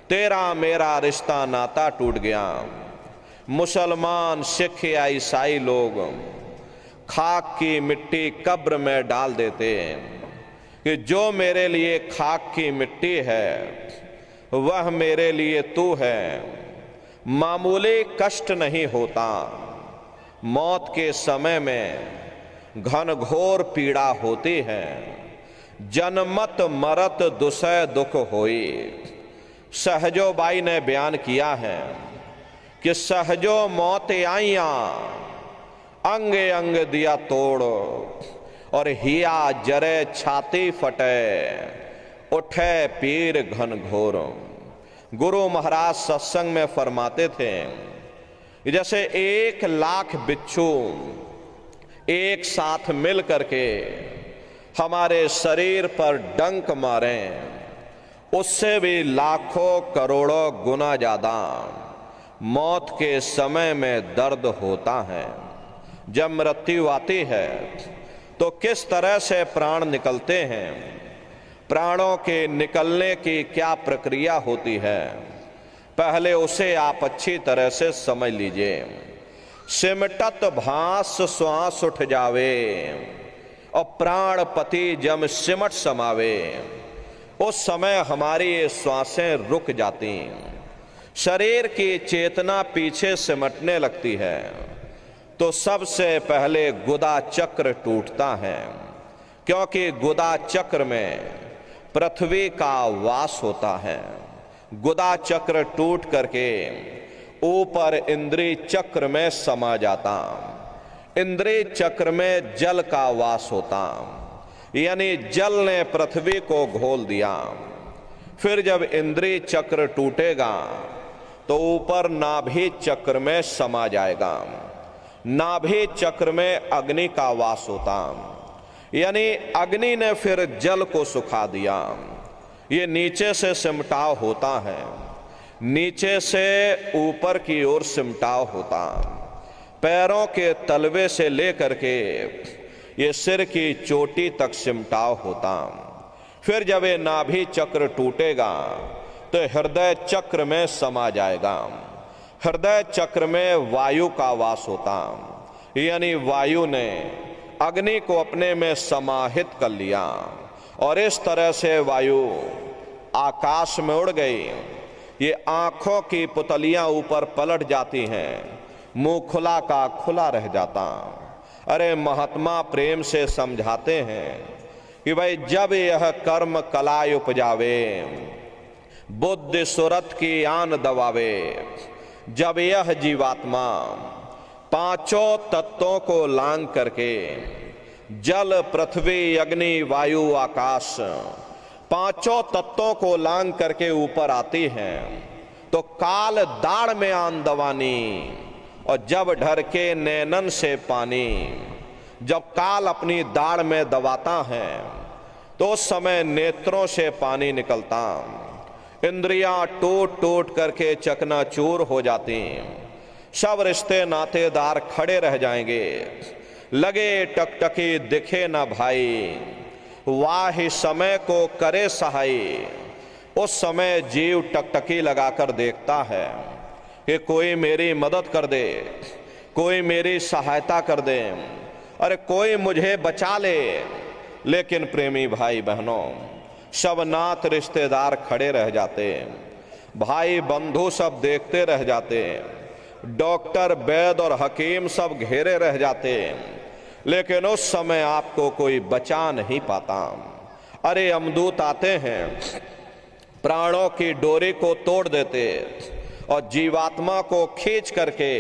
तेरा मेरा रिश्ता नाता टूट गया। मुसलमान, सिख या ईसाई लोग खाक की मिट्टी कब्र में डाल देते कि जो मेरे लिए खाक की मिट्टी है, वह मेरे लिए तू है। मामूली कष्ट नहीं होता, मौत के समय में घनघोर पीड़ा होती है। जनमत मरत दुसह दुख होई। सहजोबाई ने बयान किया है कि सहजो मौत आइया, अंग अंग दिया तोड़, और हिया जरे छाती फटे, उठे पीर घनघोर। गुरु महाराज सत्संग में फरमाते थे, जैसे 1,00,000 बिच्छू एक साथ मिल करके हमारे शरीर पर डंक मारें, उससे भी लाखों करोड़ों गुना ज्यादा मौत के समय में दर्द होता है। जब मृत्यु आती है तो किस तरह से प्राण निकलते हैं, प्राणों के निकलने की क्या प्रक्रिया होती है, पहले उसे आप अच्छी तरह से समझ लीजिए। सिमटत भास श्वास उठ जावे, और प्राणपति जम सिमट समावे। उस समय हमारी ये श्वासें रुक जाती, शरीर की चेतना पीछे सिमटने लगती है। तो सबसे पहले गुदा चक्र टूटता है, क्योंकि गुदा चक्र में पृथ्वी का वास होता है। गुदा चक्र टूट करके ऊपर इंद्रिय चक्र में समा जाता, इंद्रिय चक्र में जल का वास होता, यानी जल ने पृथ्वी को घोल दिया। फिर जब इंद्रिय चक्र टूटेगा तो ऊपर नाभि चक्र में समा जाएगा। नाभि चक्र में अग्नि का वास होता, यानी अग्नि ने फिर जल को सुखा दिया। ये नीचे से सिमटाव होता है, नीचे से ऊपर की ओर सिमटाव होता, पैरों के तलवे से लेकर के ये सिर की चोटी तक सिमटाव होता। फिर जब ये नाभि चक्र टूटेगा तो हृदय चक्र में समा जाएगा। हृदय चक्र में वायु का वास होता, यानी वायु ने अग्नि को अपने में समाहित कर लिया, और इस तरह से वायु आकाश में उड़ गई। ये आंखों की पुतलियां ऊपर पलट जाती हैं, मुंह खुला का खुला रह जाता। अरे महात्मा प्रेम से समझाते हैं कि भाई जब यह कर्म कलाय उपजावे, बुद्धि सुरत की आन दबावे, जब यह जीवात्मा पांचों तत्वों को लांग करके जल पृथ्वी अग्नि वायु आकाश पांचों तत्वों को लांग करके ऊपर आती है, तो काल दाढ़ में आन दवानी, और जब ढर के नैनन से पानी, जब काल अपनी दाढ़ में दबाता है तो उस समय नेत्रों से पानी निकलता, इंद्रियां टूट टूट करके चकनाचूर हो जाती, सब रिश्ते नातेदार खड़े रह जाएंगे, लगे टकटकी दिखे ना भाई, वाह समय को करे सहाय। उस समय जीव टकटकी लगाकर देखता है कि कोई मेरी मदद कर दे, कोई मेरी सहायता कर दे, अरे कोई मुझे बचा ले। लेकिन प्रेमी भाई बहनों, सब नात रिश्तेदार खड़े रह जाते, भाई बंधु सब देखते रह जाते, डॉक्टर वैद्य और हकीम सब घेरे रह जाते, लेकिन उस समय आपको कोई बचा नहीं पाता। अरे यमदूत आते हैं, प्राणों की डोरी को तोड़ देते और जीवात्मा को खींच करके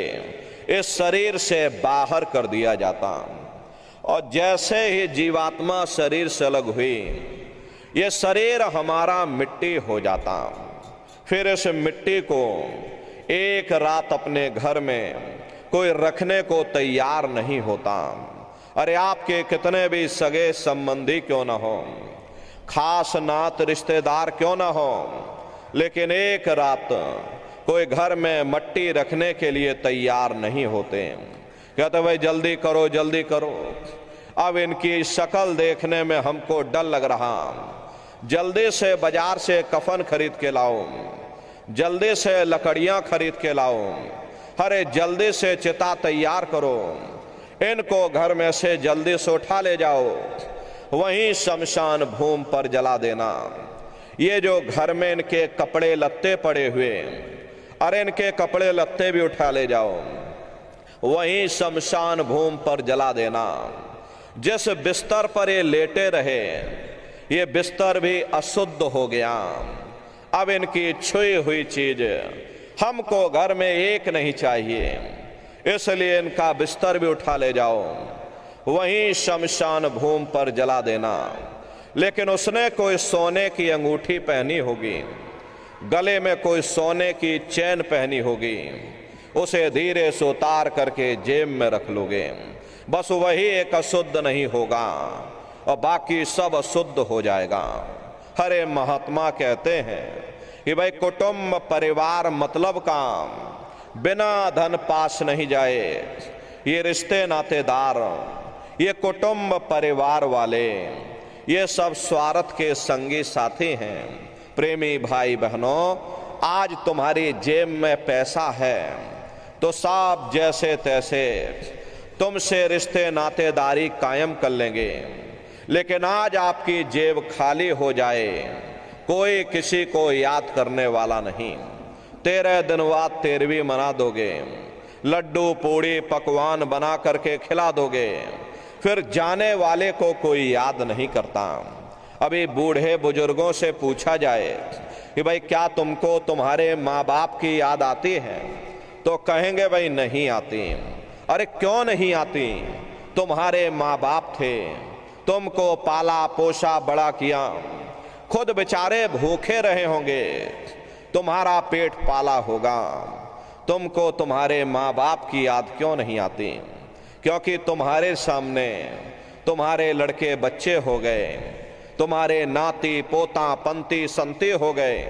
इस शरीर से बाहर कर दिया जाता। और जैसे ही जीवात्मा शरीर से अलग हुई, ये शरीर हमारा मिट्टी हो जाता। फिर इस मिट्टी को एक रात अपने घर में कोई रखने को तैयार नहीं होता। अरे आपके कितने भी सगे संबंधी क्यों ना हो, खास नात रिश्तेदार क्यों ना हो, लेकिन एक रात कोई घर में मट्टी रखने के लिए तैयार नहीं होते। कहते भाई जल्दी करो जल्दी करो, अब इनकी शक्ल देखने में हमको डर लग रहा, जल्दी से बाजार से कफन खरीद के लाओ, जल्दी से लकड़ियां खरीद के लाओ, अरे जल्दी से चिता तैयार करो, इनको घर में से जल्दी से उठा ले जाओ, वहीं शमशान भूमि पर जला देना। ये जो घर में इनके कपड़े लत्ते पड़े हुए, अरे इनके कपड़े लत्ते भी उठा ले जाओ, वहीं शमशान भूमि पर जला देना। जिस बिस्तर पर ये लेटे रहे, ये बिस्तर भी अशुद्ध हो गया। अब इनकी छुई हुई चीज हमको घर में एक नहीं चाहिए, इसलिए इनका बिस्तर भी उठा ले जाओ, वहीं शमशान भूमि पर जला देना। लेकिन उसने कोई सोने की अंगूठी पहनी होगी, गले में कोई सोने की चैन पहनी होगी, उसे धीरे से उतार करके जेब में रख लोगे, बस वही एक अशुद्ध नहीं होगा और बाकी सब अशुद्ध हो जाएगा। हरे महात्मा कहते हैं कि भाई कुटुंब परिवार मतलब काम, बिना धन पास नहीं जाए। ये रिश्ते नातेदार, ये कुटुंब परिवार वाले, ये सब स्वार्थ के संगी साथी हैं। प्रेमी भाई बहनों, आज तुम्हारी जेब में पैसा है तो सब जैसे तैसे तुमसे रिश्ते नातेदारी कायम कर लेंगे। लेकिन आज आपकी जेब खाली हो जाए, कोई किसी को याद करने वाला नहीं। 13 दिन बाद 13वीं मना दोगे, लड्डू पूड़ी पकवान बना करके खिला दोगे, फिर जाने वाले को कोई याद नहीं करता। अभी बूढ़े बुजुर्गों से पूछा जाए कि भाई क्या तुमको तुम्हारे माँ बाप की याद आती है, तो कहेंगे भाई नहीं आती। अरे क्यों नहीं आती? तुम्हारे माँ बाप थे, तुमको पाला पोसा बड़ा किया, खुद बेचारे भूखे रहे होंगे, तुम्हारा पेट पाला होगा, तुमको तुम्हारे माँ बाप की याद क्यों नहीं आती? क्योंकि तुम्हारे सामने तुम्हारे लड़के बच्चे हो गए, तुम्हारे नाती पोता पंती संती हो गए,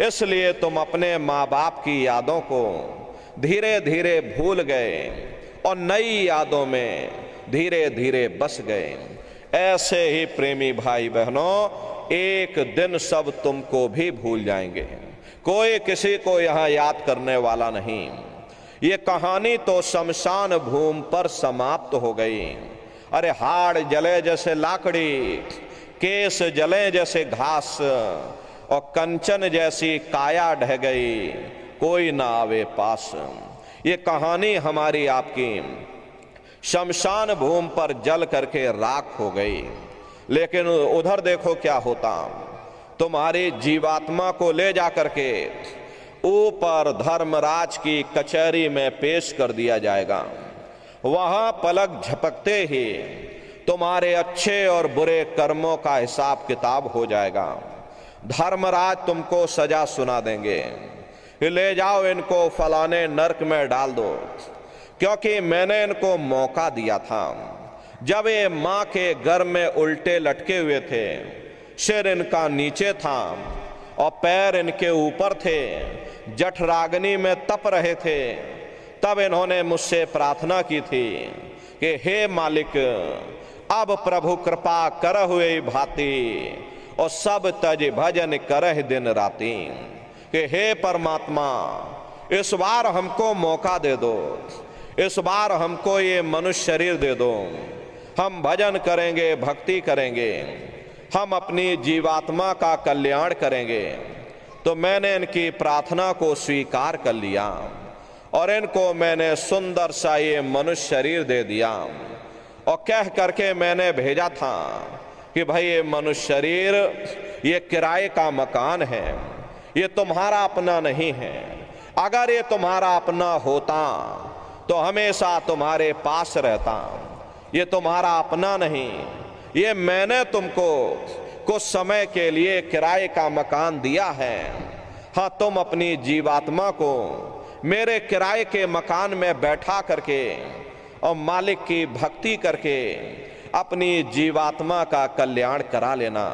इसलिए तुम अपने माँ बाप की यादों को धीरे धीरे भूल गए और नई यादों में धीरे धीरे बस गए। ऐसे ही प्रेमी भाई बहनों, एक दिन सब तुमको भी भूल जाएंगे, कोई किसी को यहाँ याद करने वाला नहीं। ये कहानी तो शमशान भूमि पर समाप्त हो गई। अरे हाड़ जले जैसे लाकड़ी, केस जले जैसे घास और कंचन जैसी काया ढह गई, कोई ना आवे पास। ये कहानी हमारी आपकी शमशान भूमि पर जल करके राख हो गई। लेकिन उधर देखो क्या होता, तुम्हारी जीवात्मा को ले जा करके ऊपर धर्मराज की कचहरी में पेश कर दिया जाएगा। वहां पलक झपकते ही तुम्हारे अच्छे और बुरे कर्मों का हिसाब किताब हो जाएगा। धर्मराज तुमको सजा सुना देंगे, ले जाओ इनको फलाने नरक में डाल दो, क्योंकि मैंने इनको मौका दिया था। जब ये माँ के गर्भ में उल्टे लटके हुए थे, सिर इनका नीचे था और पैर इनके ऊपर थे, जठराग्नि में तप रहे थे, तब इन्होंने मुझसे प्रार्थना की थी कि हे मालिक, अब प्रभु कृपा कर हुए भांति और सब तज भजन करह दिन राती, कि हे परमात्मा, इस बार हमको मौका दे दो, इस बार हमको ये मनुष्य शरीर दे दो, हम भजन करेंगे, भक्ति करेंगे, हम अपनी जीवात्मा का कल्याण करेंगे। तो मैंने इनकी प्रार्थना को स्वीकार कर लिया और इनको मैंने सुंदर सा ये मनुष्य शरीर दे दिया और कह करके मैंने भेजा था कि भाई ये मनुष्य शरीर ये किराए का मकान है, ये तुम्हारा अपना नहीं है। अगर ये तुम्हारा अपना होता तो हमेशा तुम्हारे पास रहता। ये तुम्हारा अपना नहीं, ये मैंने तुमको कुछ समय के लिए किराए का मकान दिया है। हाँ, तुम अपनी जीवात्मा को मेरे किराए के मकान में बैठा करके और मालिक की भक्ति करके अपनी जीवात्मा का कल्याण करा लेना।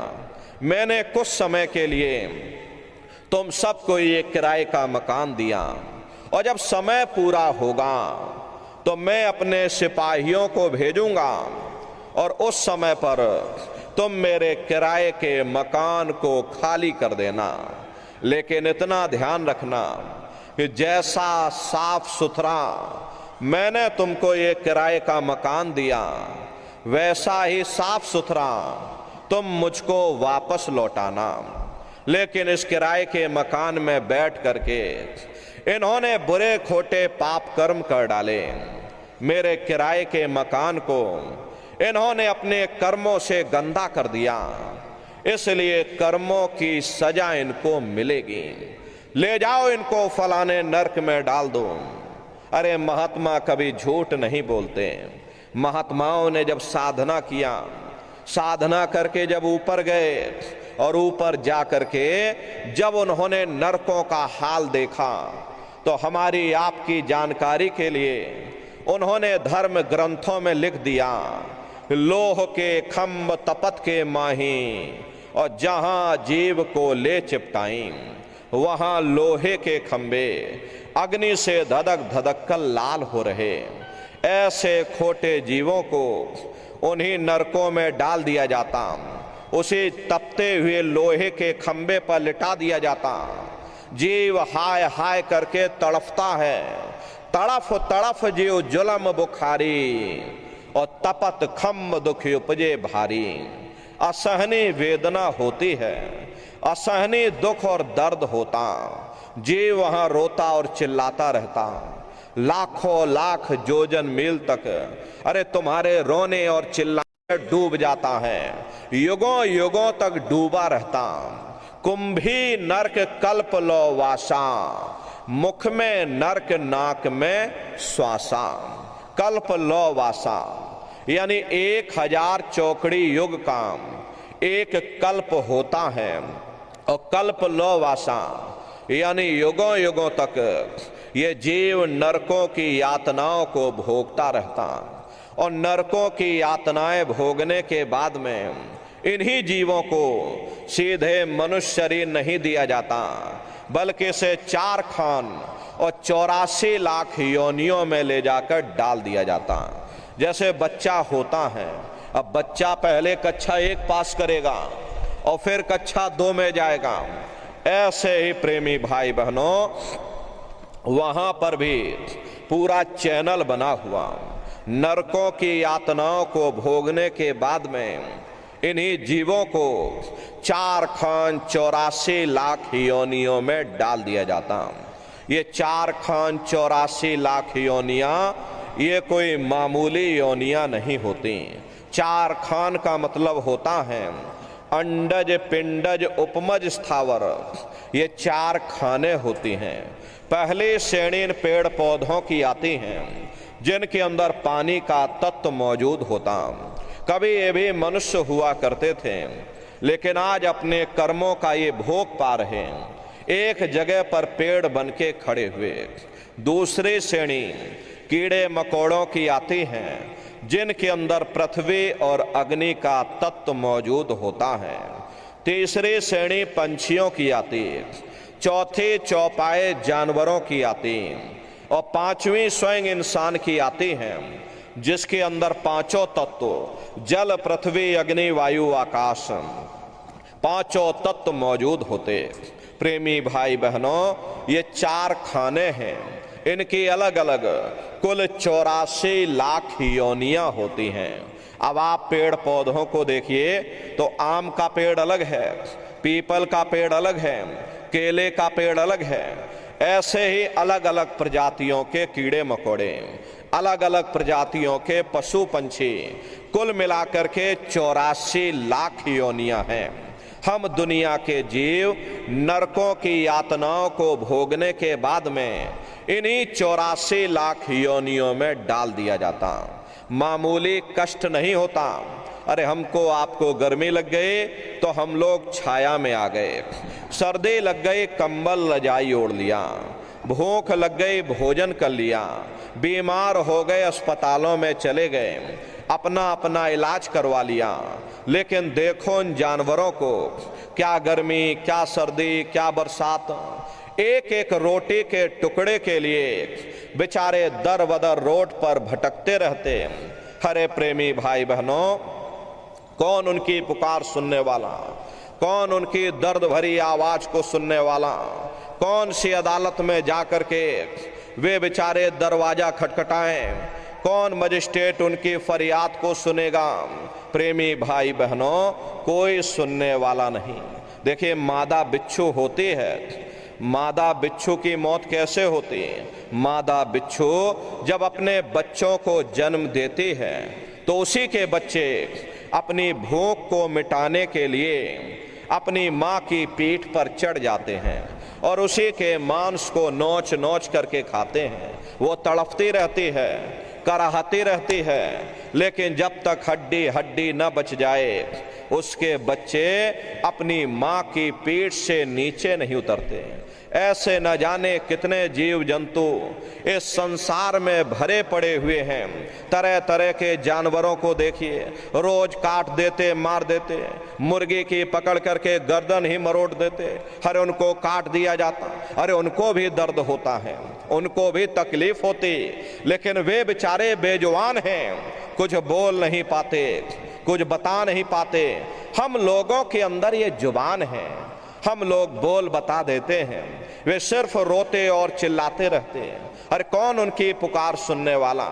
मैंने कुछ समय के लिए तुम सबको ये किराए का मकान दिया और जब समय पूरा होगा तो मैं अपने सिपाहियों को भेजूंगा और उस समय पर तुम मेरे किराए के मकान को खाली कर देना। लेकिन इतना ध्यान रखना कि जैसा साफ सुथरा मैंने तुमको ये किराए का मकान दिया, वैसा ही साफ सुथरा तुम मुझको वापस लौटाना। लेकिन इस किराए के मकान में बैठ करके इन्होंने बुरे खोटे पाप कर्म कर डाले। मेरे किराए के मकान को इन्होंने अपने कर्मों से गंदा कर दिया, इसलिए कर्मों की सजा इनको मिलेगी। ले जाओ इनको फलाने नरक में डाल दो। अरे महात्मा कभी झूठ नहीं बोलते। महात्माओं ने जब साधना किया, साधना करके जब ऊपर गए और ऊपर जा करके जब उन्होंने नरकों का हाल देखा, तो हमारी आपकी जानकारी के लिए उन्होंने धर्म ग्रंथों में लिख दिया, लोह के खम्भ तपत के माही और जहां जीव को ले चिपटाई, वहां लोहे के खंबे अग्नि से धधक धधक कर लाल हो रहे। ऐसे खोटे जीवों को उन्हीं नरकों में डाल दिया जाता, उसी तपते हुए लोहे के खंबे पर लिटा दिया जाता। जीव हाय हाय करके तड़फता है, तड़फ तड़फ जियो जुलम बुखारी और तपत खम दुख उपजे भारी। असहनीय वेदना होती है, असहनीय दुख और दर्द होता, जीव वहां रोता और चिल्लाता रहता। लाखों लाख योजन मील तक अरे तुम्हारे रोने और चिल्लाने डूब जाता है, युगों युगों तक डूबा रहता। कुंभी नरक कल्प लो वासा, मुख में नरक नाक में श्वासा। कल्प लो वासा यानी 1000 चौकड़ी युग का एक कल्प होता है, और कल्प लो वासा यानी युगों युगों तक ये जीव नरकों की यातनाओं को भोगता रहता। और नरकों की यातनाएं भोगने के बाद में इन्हीं जीवों को सीधे मनुष्य शरीर नहीं दिया जाता, बल्कि इसे 4 खान और 84 लाख योनियों में ले जाकर डाल दिया जाता। जैसे बच्चा होता है, अब बच्चा पहले कक्षा 1 पास करेगा और फिर कक्षा 2 में जाएगा। ऐसे ही प्रेमी भाई बहनों, वहां पर भी पूरा चैनल बना हुआ। नरकों की यातनाओं को भोगने के बाद में इन्हीं जीवों को 4 खान 84 लाख योनियों में डाल दिया जाता। ये 4 खान 84 लाख योनियां ये कोई मामूली योनियां नहीं होती। 4 खान का मतलब होता है अंडज पिंडज उपमज स्थावर, ये 4 खाने होती हैं। पहली श्रेणी इन पेड़ पौधों की आती हैं जिनके अंदर पानी का तत्व मौजूद होता। कभी ये भी मनुष्य हुआ करते थे, लेकिन आज अपने कर्मों का ये भोग पा रहे हैं, एक जगह पर पेड़ बन के खड़े हुए। दूसरी श्रेणी कीड़े मकोड़ों की आती हैं जिनके अंदर पृथ्वी और अग्नि का तत्व मौजूद होता है। तीसरी श्रेणी पंछियों की आती, चौथी चौपाए जानवरों की आती, और 5वीं स्वयं इंसान की आती है, जिसके अंदर 5 तत्व जल पृथ्वी अग्नि वायु आकाश 5 तत्व मौजूद होते। प्रेमी भाई बहनों, ये 4 खाने हैं, इनकी अलग अलग कुल 84 लाख योनियां होती हैं। अब आप पेड़ पौधों को देखिए तो आम का पेड़ अलग है, पीपल का पेड़ अलग है, केले का पेड़ अलग है। ऐसे ही अलग अलग प्रजातियों के कीड़े मकोड़े, अलग अलग प्रजातियों के पशु पंछी, कुल मिलाकर के 84 लाख योनियां हैं। हम दुनिया के जीव नरकों की यातनाओं को भोगने के बाद में इन्हीं 84 लाख योनियों में डाल दिया जाता। मामूली कष्ट नहीं होता। अरे हमको आपको गर्मी लग गई तो हम लोग छाया में आ गए, सर्दी लग गई कंबल रजाई ओढ़ लिया, भूख लग गई भोजन कर लिया, बीमार हो गए अस्पतालों में चले गए, अपना अपना इलाज करवा लिया। लेकिन देखो इन जानवरों को, क्या गर्मी, क्या सर्दी, क्या बरसात, एक एक रोटी के टुकड़े के लिए बेचारे दर बदर रोड पर भटकते रहते। हरे प्रेमी भाई बहनों, कौन उनकी पुकार सुनने वाला, कौन उनकी दर्द भरी आवाज को सुनने वाला, कौन सी अदालत में जाकर के वे बेचारे दरवाजा खटखटाएं, कौन मजिस्ट्रेट उनकी फरियाद को सुनेगा। प्रेमी भाई बहनों, कोई सुनने वाला नहीं। देखिए, मादा बिच्छू होती है, मादा बिच्छू की मौत कैसे होती है? मादा बिच्छू जब अपने बच्चों को जन्म देती है तो उसी के बच्चे अपनी भूख को मिटाने के लिए अपनी माँ की पीठ पर चढ़ जाते हैं और उसी के मांस को नोच नोच करके खाते हैं। वो तड़पती रहती है, कराहती रहती है, लेकिन जब तक हड्डी हड्डी न बच जाए उसके बच्चे अपनी माँ की पीठ से नीचे नहीं उतरते। ऐसे न जाने कितने जीव जंतु इस संसार में भरे पड़े हुए हैं। तरह तरह के जानवरों को देखिए, रोज काट देते, मार देते, मुर्गी की पकड़ करके गर्दन ही मरोड़ देते। अरे उनको काट दिया जाता, अरे उनको भी दर्द होता है, उनको भी तकलीफ होती, लेकिन वे बेचारे बेजुबान हैं, कुछ बोल नहीं पाते, कुछ बता नहीं पाते। हम लोगों के अंदर ये जुबान है, हम लोग बोल बता देते हैं। वे सिर्फ रोते और चिल्लाते रहते हैं। अरे कौन उनकी पुकार सुनने वाला?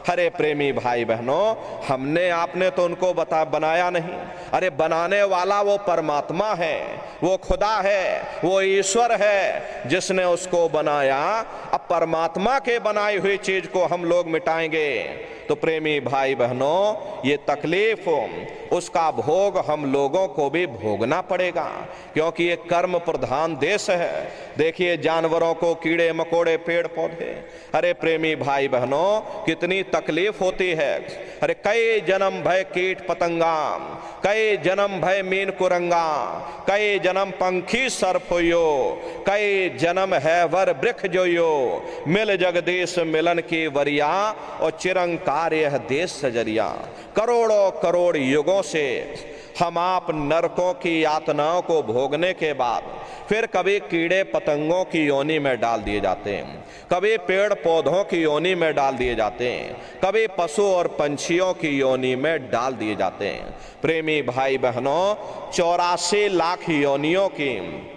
अरे प्रेमी भाई बहनों, हमने आपने तो उनको बनाया नहीं। अरे बनाने वाला वो परमात्मा है, वो खुदा है, वो ईश्वर है जिसने उसको बनाया। अब परमात्मा के बनाई हुई चीज को हम लोग मिटाएंगे तो प्रेमी भाई बहनों, ये तकलीफ उसका भोग हम लोगों को भी भोगना पड़ेगा, क्योंकि ये कर्म प्रधान देश है। देखिए जानवरों को, कीड़े मकोड़े, पेड़ पौधे, अरे प्रेमी भाई बहनों कितनी तकलीफ होती है। अरे कई जन्म भय कीट पतंगा, कई जन्म भय मीन कुरंगा, कई जन्म पंखी सर्प होयो, कई जन्म है वर वृक्ष जोयो, मिल जगदीश मिलन की वरिया और चिरंकार यह देश सजरिया। करोड़ों करोड़ युगों से हम आप नरकों की यातनाओं को भोगने के बाद फिर कभी कीड़े पतंगों की योनि में डाल दिए जाते हैं, कभी पेड़ पौधों की योनि में डाल दिए जाते हैं, कभी पशु और पंछियों की योनि में डाल दिए जाते हैं। प्रेमी भाई बहनों, 84 लाख योनियों की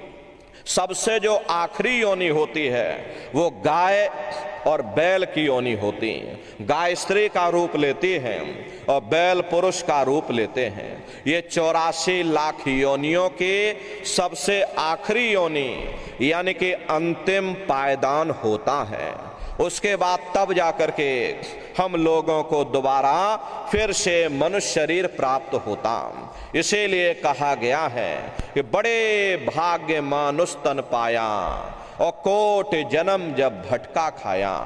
सबसे जो आखिरी योनि होती है वो गाय और बैल की योनि होती है। गाय स्त्री का रूप लेती है और बैल पुरुष का रूप लेते हैं। ये 84 लाख योनियों की सबसे आखिरी योनि यानी कि अंतिम पायदान होता है। उसके बाद तब जाकर के हम लोगों को दोबारा फिर से मनुष्य शरीर प्राप्त होता। इसीलिए कहा गया है कि बड़े भाग्य मानुष तन पाया और कोट जन्म जब भटका खाया।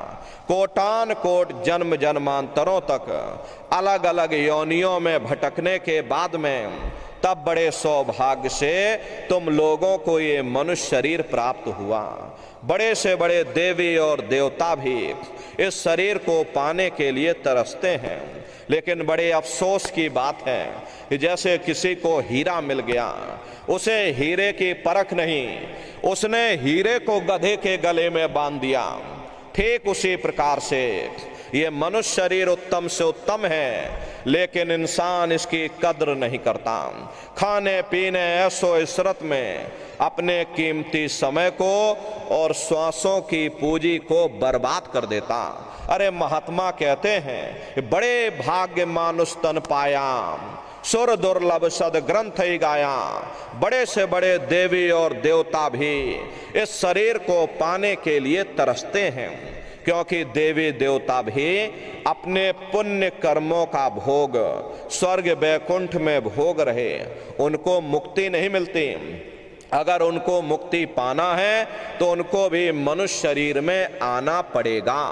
कोटान कोट जन्म जन्मांतरों तक अलग अलग योनियों में भटकने के बाद में तब बड़े सौभाग्य से तुम लोगों को ये मनुष्य शरीर प्राप्त हुआ। बड़े से बड़े देवी और देवता भी इस शरीर को पाने के लिए तरसते हैं, लेकिन बड़े अफसोस की बात है कि जैसे किसी को हीरा मिल गया, उसे हीरे की परख नहीं, उसने हीरे को गधे के गले में बांध दिया। ठीक उसी प्रकार से ये मनुष्य शरीर उत्तम से उत्तम है, लेकिन इंसान इसकी कद्र नहीं करता। खाने पीने ऐसो इशरत में अपने कीमती समय को और श्वासों की पूंजी को बर्बाद कर देता। अरे महात्मा कहते हैं बड़े भाग्य मानुष तन पाया, सुर दुर्लभ सद ग्रंथ ही गाया। बड़े से बड़े देवी और देवता भी इस शरीर को पाने के लिए तरसते हैं, क्योंकि देवी देवता भी अपने पुण्य कर्मों का भोग स्वर्ग वैकुंठ में भोग रहे, उनको मुक्ति नहीं मिलती। अगर उनको मुक्ति पाना है तो उनको भी मनुष्य शरीर में आना पड़ेगा,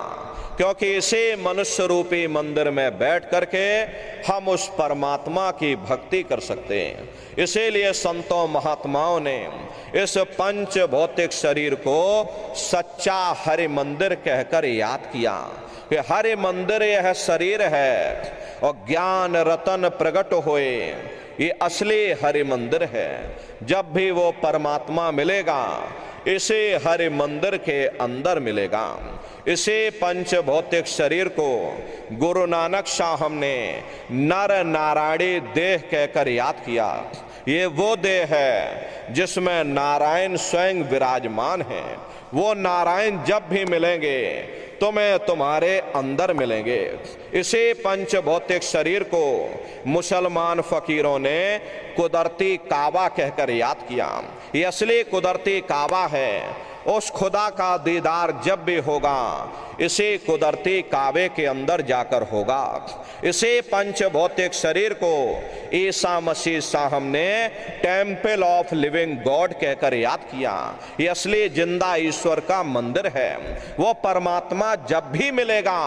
क्योंकि इसी मनुष्य रूपी मंदिर में बैठ करके हम उस परमात्मा की भक्ति कर सकते हैं। इसीलिए संतों महात्माओं ने इस पंच भौतिक शरीर को सच्चा हरि मंदिर कहकर याद किया कि हरि मंदिर यह शरीर है और ज्ञान रतन प्रकट होए, ये असली हरि मंदिर है। जब भी वो परमात्मा मिलेगा इसे हरि मंदिर के अंदर मिलेगा। इसे पंच भौतिक शरीर को गुरु नानक साहब ने नर नारायणी देह कहकर याद किया। ये वो देह है जिसमें नारायण स्वयं विराजमान है। वो नारायण जब भी मिलेंगे तुम्हें तुम्हारे अंदर मिलेंगे। इसे पंच भौतिक शरीर को मुसलमान फकीरों ने कुदरती काबा कहकर याद किया। ये असली कुदरती काबा है। उस खुदा का दीदार जब भी होगा इसी कुदरती काबे के अंदर जाकर होगा। इसे पंच भौतिक शरीर को ईसा मसीह साहब ने टेम्पल ऑफ लिविंग गॉड कहकर याद किया। ये असली जिंदा ईश्वर का मंदिर है। वो परमात्मा जब भी मिलेगा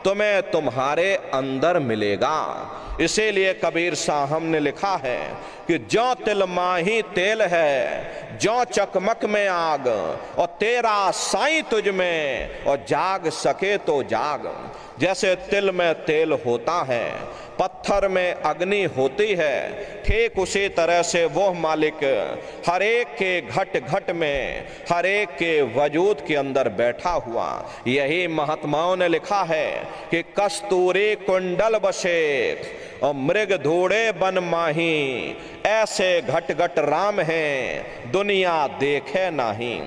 तुम्हें तुम्हारे अंदर मिलेगा। इसीलिए कबीर साहब ने लिखा है कि जो तिल माही तेल है, जो चकमक में आग, और तेरा साईं तुझ में, और जाग सके तो जाग। जैसे तिल में तेल होता है, पत्थर में अग्नि होती है, ठीक उसी तरह से वो मालिक हर एक के घट घट में, हर एक के वजूद के अंदर बैठा हुआ। यही महात्माओं ने लिखा है कि कस्तूरी कुंडल बसे और मृग धूड़े बन माही, ऐसे घट घट राम हैं दुनिया देखे नहीं।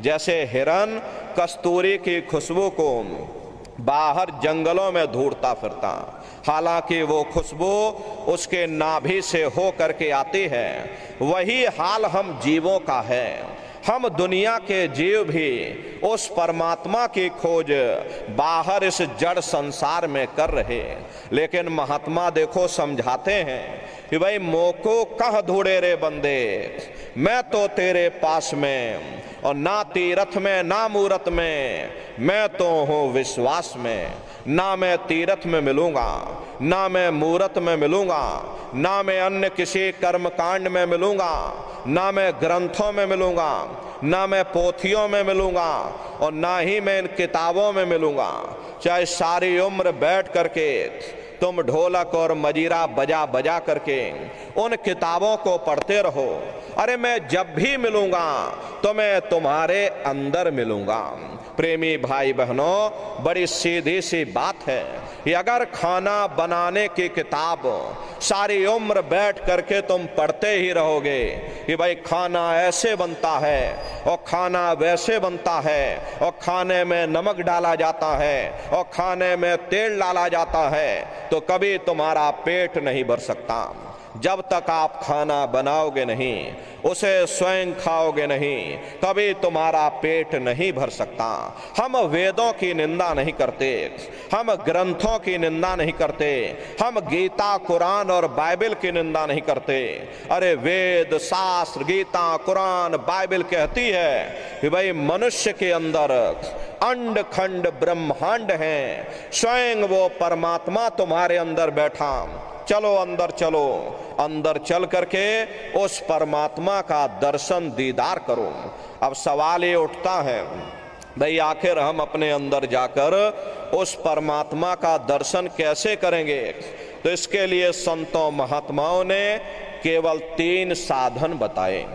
जैसे हिरन कस्तूरी की खुशबू को बाहर जंगलों में ढूंढता फिरता, हालांकि वो खुशबू उसके नाभि से हो करके आती है, वही हाल हम जीवों का है। हम दुनिया के जीव भी उस परमात्मा की खोज बाहर इस जड़ संसार में कर रहे, लेकिन महात्मा देखो समझाते हैं कि भाई मोको कह ढूंढे रे बंदे, मैं तो तेरे पास में, और ना तीरथ में ना मूरत में, मैं तो हूँ विश्वास में। ना मैं तीरथ में मिलूंगा, ना मैं मूरत में मिलूंगा, ना मैं अन्य किसी कर्म कांड में मिलूंगा, ना मैं ग्रंथों में मिलूंगा, ना मैं पोथियों में मिलूंगा, और ना ही मैं इन किताबों में मिलूंगा। चाहे सारी उम्र बैठ करके तुम ढोलक और मजीरा बजा बजा करके उन किताबों को पढ़ते रहो, अरे मैं जब भी मिलूंगा तो मैं तुम्हारे अंदर मिलूंगा। प्रेमी भाई बहनों, बड़ी सीधी सी बात है कि अगर खाना बनाने की किताब सारी उम्र बैठ करके तुम पढ़ते ही रहोगे कि भाई खाना ऐसे बनता है और खाना वैसे बनता है और खाने में नमक डाला जाता है और खाने में तेल डाला जाता है, तो कभी तुम्हारा पेट नहीं भर सकता। जब तक आप खाना बनाओगे नहीं, उसे स्वयं खाओगे नहीं, कभी तुम्हारा पेट नहीं भर सकता। हम वेदों की निंदा नहीं करते, हम ग्रंथों की निंदा नहीं करते, हम गीता कुरान और बाइबल की निंदा नहीं करते। अरे वेद शास्त्र गीता कुरान बाइबल कहती है कि भाई मनुष्य के अंदर अंड खंड ब्रह्मांड है, स्वयं वो परमात्मा तुम्हारे अंदर बैठा। चलो अंदर चलो, अंदर चल करके उस परमात्मा का दर्शन दीदार करो। अब सवाल ये उठता है भाई आखिर हम अपने अंदर जाकर उस परमात्मा का दर्शन कैसे करेंगे? तो इसके लिए संतों महात्माओं ने केवल 3 साधन बताए।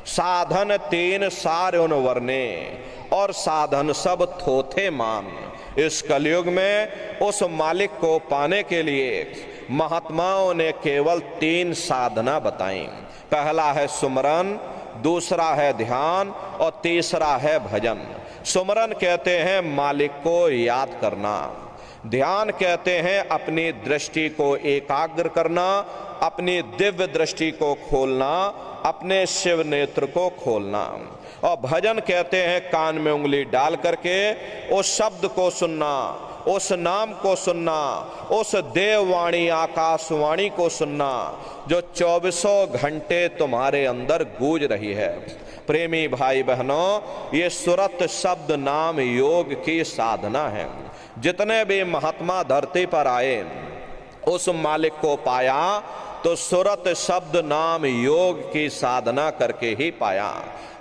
साधन 3 सार उन वर्णे, और साधन सब थोथे मान। इस कलयुग में उस मालिक को पाने के लिए महात्माओं ने केवल 3 साधना बताई। पहला है सुमरन, दूसरा है ध्यान और तीसरा है भजन। सुमरन कहते हैं मालिक को याद करना, ध्यान कहते हैं अपनी दृष्टि को एकाग्र करना, अपनी दिव्य दृष्टि को खोलना, अपने शिव नेत्र को खोलना, और भजन कहते हैं कान में उंगली डाल करके उस शब्द को सुनना, उस नाम को सुनना, उस देववाणी आकाशवाणी को सुनना जो 24 घंटे तुम्हारे अंदर गूंज रही है। प्रेमी भाई बहनों, ये सुरत शब्द नाम योग की साधना है। जितने भी महात्मा धरती पर आए उस मालिक को पाया तो सुरत शब्द नाम योग की साधना करके ही पाया।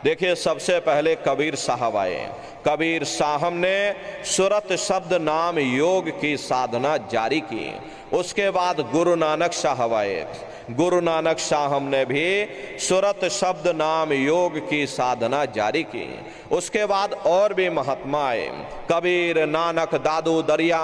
देखिए सबसे पहले कबीर साहब आए, कबीर साहब ने सुरत शब्द नाम योग की साधना जारी की। उसके बाद गुरु नानक साहब आए, गुरु नानक साहब ने भी सुरत शब्द नाम योग की साधना जारी की। उसके बाद और भी महात्मा आए, कबीर नानक दादू दरिया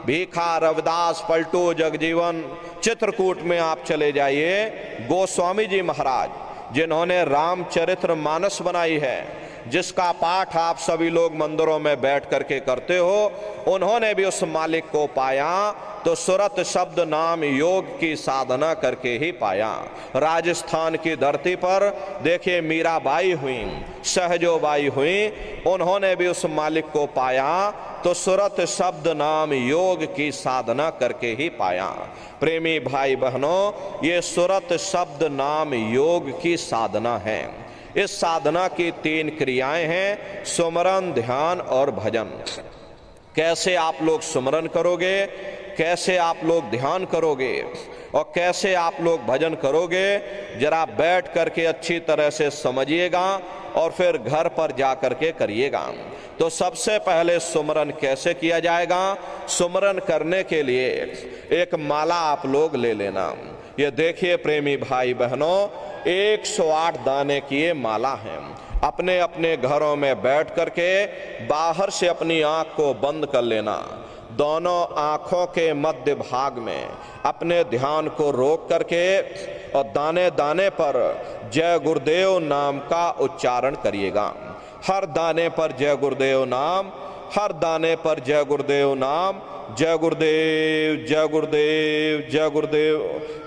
भीखा रविदास पलटू जगजीवन। चित्रकूट में आप चले जाइए, गोस्वामी जी महाराज जिन्होंने रामचरित्र मानस बनाई है, जिसका पाठ आप सभी लोग मंदिरों में बैठ करके करते हो, उन्होंने भी उस मालिक को पाया तो सुरत शब्द नाम योग की साधना करके ही पाया। राजस्थान की धरती पर देखिए मीराबाई हुई, सहजोबाई हुई, उन्होंने भी उस मालिक को पाया तो सुरत शब्द नाम योग की साधना करके ही पाया। प्रेमी भाई बहनों, ये सुरत शब्द नाम योग की साधना है। इस साधना की 3 क्रियाएं हैं, सुमरन, ध्यान और भजन। कैसे आप लोग सुमरन करोगे, कैसे आप लोग ध्यान करोगे और कैसे आप लोग भजन करोगे, जरा बैठ करके अच्छी तरह से समझिएगा और फिर घर पर जा करके करिएगा। तो सबसे पहले सुमरन कैसे किया जाएगा? सुमरन करने के लिए एक माला आप लोग ले लेना। ये देखिए प्रेमी भाई बहनों, 108 दाने की ये माला है। अपने अपने घरों में बैठ करके बाहर से अपनी आंख को बंद कर लेना, दोनों आँखों के मध्य भाग में अपने ध्यान को रोक करके और दाने दाने पर जय गुरुदेव नाम का उच्चारण करिएगा। हर दाने पर जय गुरुदेव नाम, हर दाने पर जय गुरुदेव नाम, जय गुरुदेव जय गुरुदेव जय गुरुदेव,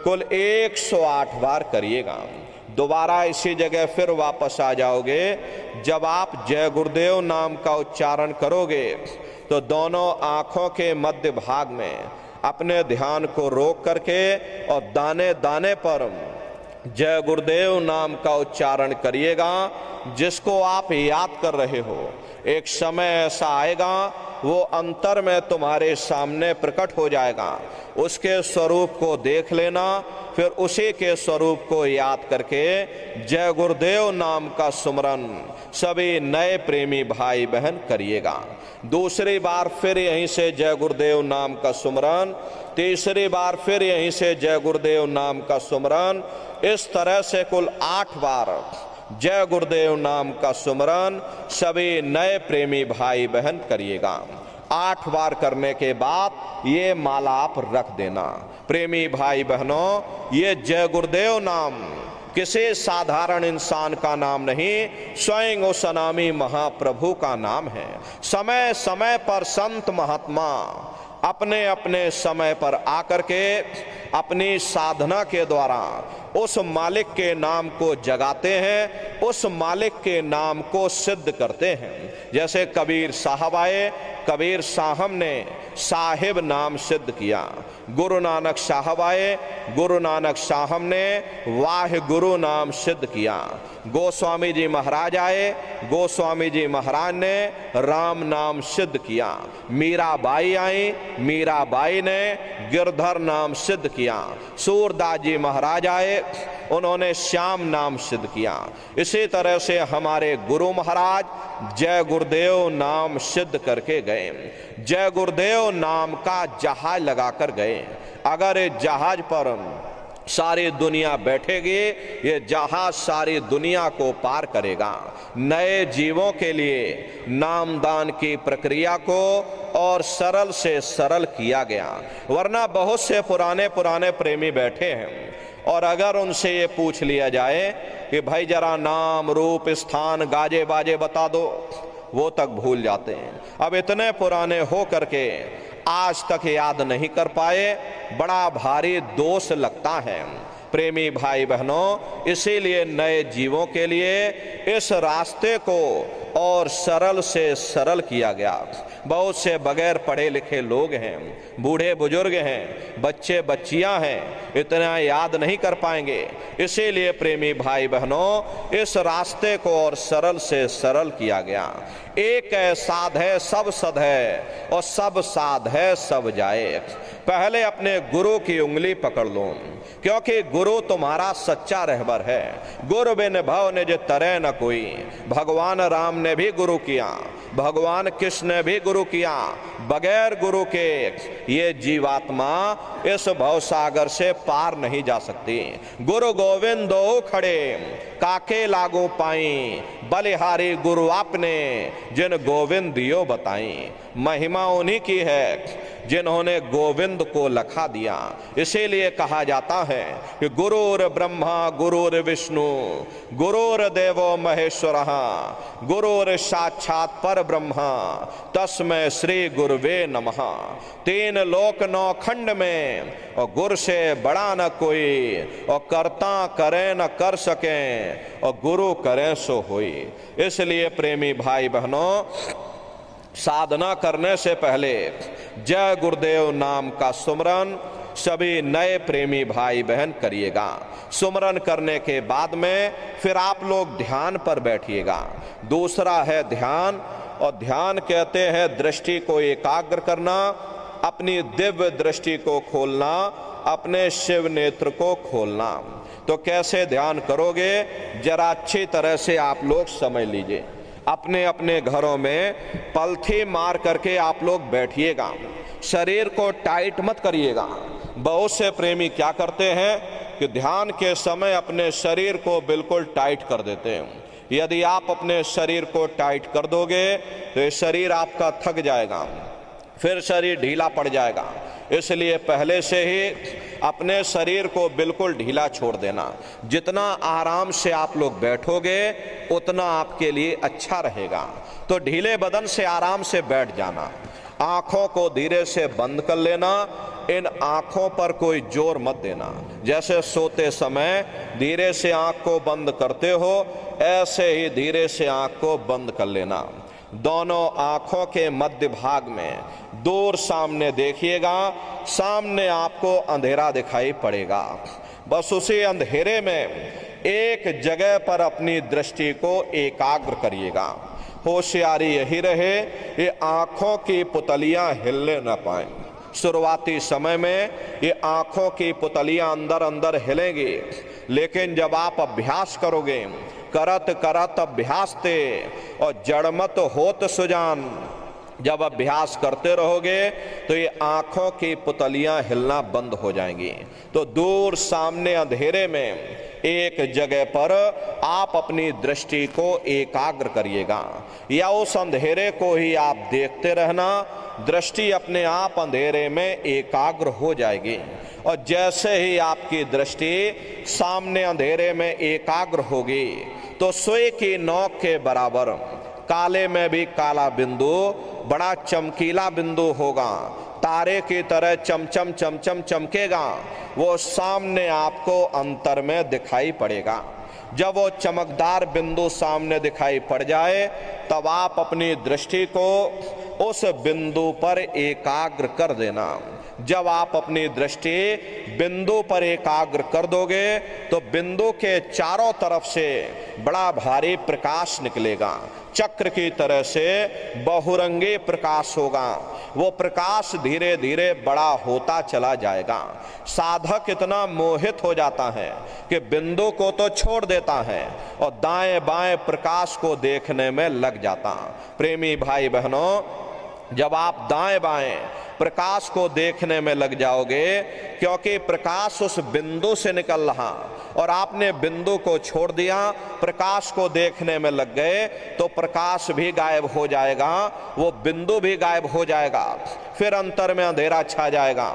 कुल 108 बार करिएगा। दोबारा इसी जगह फिर वापस आ जाओगे। जब आप जय गुरुदेव नाम का उच्चारण करोगे तो दोनों आँखों के मध्य भाग में अपने ध्यान को रोक करके और दाने दाने पर जय गुरुदेव नाम का उच्चारण करिएगा। जिसको आप याद कर रहे हो, एक समय ऐसा आएगा वो अंतर में तुम्हारे सामने प्रकट हो जाएगा। उसके स्वरूप को देख लेना, फिर उसी के स्वरूप को याद करके जय गुरुदेव नाम का सुमरन सभी नए प्रेमी भाई बहन करिएगा। दूसरी बार फिर यहीं से जय गुरुदेव नाम का सुमरन, तीसरी बार फिर यहीं से जय गुरुदेव नाम का सुमरन, इस तरह से कुल 8 बार जय गुरुदेव नाम का सुमरन सभी नए प्रेमी भाई बहन करिएगा। 8 बार करने के बाद ये माला आप रख देना। प्रेमी भाई बहनों, ये जय गुरुदेव नाम किसी साधारण इंसान का नाम नहीं, स्वयं उस अनामी महाप्रभु का नाम है। समय समय पर संत महात्मा अपने अपने समय पर आकर के अपनी साधना के द्वारा उस मालिक के नाम को जगाते हैं, उस मालिक के नाम को सिद्ध करते हैं। जैसे कबीर साहब आए, कबीर साहब ने साहिब नाम सिद्ध किया। गुरु नानक साहब आए, गुरु नानक साहब ने वाह गुरु नाम सिद्ध किया। गोस्वामी जी महाराज आए, गोस्वामी जी महाराज ने राम नाम सिद्ध किया। मीराबाई आई, मीराबाई ने गिरधर नाम सिद्ध किया। सूरदास जी महाराज आए, उन्होंने श्याम नाम सिद्ध किया। इसी तरह से हमारे गुरु महाराज जय गुरुदेव नाम सिद्ध करके गए। जय गुरुदेव नाम का जहाज लगाकर गए। अगर इस जहाज पर सारी दुनिया बैठेगी, ये जहाज सारी दुनिया को पार करेगा। नए जीवों के लिए नामदान की प्रक्रिया को और सरल से सरल किया गया। वरना बहुत से पुराने पुराने प्रेमी बैठे हैं और अगर उनसे ये पूछ लिया जाए कि भाई जरा नाम रूप स्थान गाजे बाजे बता दो, वो तक भूल जाते हैं। अब इतने पुराने हो करके आज तक याद नहीं कर पाए, बड़ा भारी दोष लगता है। प्रेमी भाई बहनों, इसीलिए नए जीवों के लिए इस रास्ते को और सरल से सरल किया गया। बहुत से बगैर पढ़े लिखे लोग हैं, बूढ़े बुजुर्ग हैं, बच्चे बच्चियां हैं, इतना याद नहीं कर पाएंगे। इसीलिए प्रेमी भाई बहनों, इस रास्ते को और सरल से सरल किया गया। एक है साध है सब सद है, और सब साध है सब जाए। पहले अपने गुरु की उंगली पकड़ लो, क्योंकि गुरु तुम्हारा सच्चा रहबर है। गुरु बिन भव निज तरह न कोई। भगवान राम ने भी गुरु किया, भगवान कृष्ण ने भी गुरु किया। बगैर गुरु के ये जीवात्मा इस भवसागर से पार नहीं जा सकती। गुरु गोविंद दो खड़े काके लागू पाई, बलिहारी गुरु आपने जिन गोविंद दियो बताई। महिमा उन्हीं की है जिन्होंने गोविंद को लखा दिया। इसीलिए कहा जाता है कि गुरुर ब्रह्मा गुरुर विष्णु गुरुर देवो महेश्वरः गुरुर साक्षात पर ब्रह्मा तस्मै श्री गुरुवे नमः। 3 लोक 9 खंड में और गुरु से बड़ा न कोई, और करता करे न कर सके, और गुरु करे सो होई। इसलिए प्रेमी भाई बहनों, साधना करने से पहले जय गुरुदेव नाम का सुमरन सभी नए प्रेमी भाई बहन करिएगा। सुमरन करने के बाद में फिर आप लोग ध्यान पर बैठिएगा। दूसरा है ध्यान, और ध्यान कहते हैं दृष्टि को एकाग्र करना, अपनी दिव्य दृष्टि को खोलना, अपने शिव नेत्र को खोलना। तो कैसे ध्यान करोगे, जरा अच्छी तरह से आप लोग समझ लीजिए। अपने अपने घरों में पलथी मार करके आप लोग बैठिएगा। शरीर को टाइट मत करिएगा। बहुत से प्रेमी क्या करते हैं कि ध्यान के समय अपने शरीर को बिल्कुल टाइट कर देते हैं। यदि आप अपने शरीर को टाइट कर दोगे तो ये शरीर आपका थक जाएगा। फिर शरीर ढीला पड़ जाएगा। इसलिए पहले से ही अपने शरीर को बिल्कुल ढीला छोड़ देना। जितना आराम से आप लोग बैठोगे उतना आपके लिए अच्छा रहेगा। तो ढीले बदन से आराम से बैठ जाना, आंखों को धीरे से बंद कर लेना। इन आंखों पर कोई जोर मत देना। जैसे सोते समय धीरे से आंख को बंद करते हो, ऐसे ही धीरे से आंख को बंद कर लेना। दोनों आंखों के मध्य भाग में दूर सामने देखिएगा, सामने आपको अंधेरा दिखाई पड़ेगा। बस उसी अंधेरे में एक जगह पर अपनी दृष्टि को एकाग्र करिएगा। होशियारी यही रहे ये आंखों की पुतलियां हिलने न पाएं। शुरुआती समय में ये आंखों की पुतलियां अंदर अंदर हिलेंगी, लेकिन जब आप अभ्यास करोगे, करत करत अभ्यास ते और जड़मत होत सुजान, जब अभ्यास करते रहोगे तो ये आंखों की पुतलियां हिलना बंद हो जाएंगी। तो दूर सामने अंधेरे में एक जगह पर आप अपनी दृष्टि को एकाग्र करिएगा, या उस अंधेरे को ही आप देखते रहना। दृष्टि अपने आप अंधेरे में एकाग्र हो जाएगी, और जैसे ही आपकी दृष्टि सामने अंधेरे में एकाग्र होगी तो सुई की नोक के बराबर काले में भी काला बिंदु बड़ा चमकीला बिंदु होगा, तारे की तरह चमचम चमचम चमकेगा। वो सामने आपको अंतर में दिखाई पड़ेगा। जब वो चमकदार बिंदु सामने दिखाई पड़ जाए तब आप अपनी दृष्टि को उस बिंदु पर एकाग्र कर देना। जब आप अपनी दृष्टि बिंदु पर एकाग्र कर दोगे तो बिंदु के चारों तरफ से बड़ा भारी प्रकाश निकलेगा, चक्र की तरह से बहुरंगी प्रकाश होगा। वो प्रकाश धीरे धीरे बड़ा होता चला जाएगा। साधक इतना मोहित हो जाता है कि बिंदु को तो छोड़ देता है और दाएं बाएं प्रकाश को देखने में लग जाता। प्रेमी भाई बहनों, जब आप दाएं बाएं प्रकाश को देखने में लग जाओगे, क्योंकि प्रकाश उस बिंदु से निकल रहा और आपने बिंदु को छोड़ दिया, प्रकाश को देखने में लग गए, तो प्रकाश भी गायब हो जाएगा, वो बिंदु भी गायब हो जाएगा। फिर अंतर में अंधेरा छा जाएगा,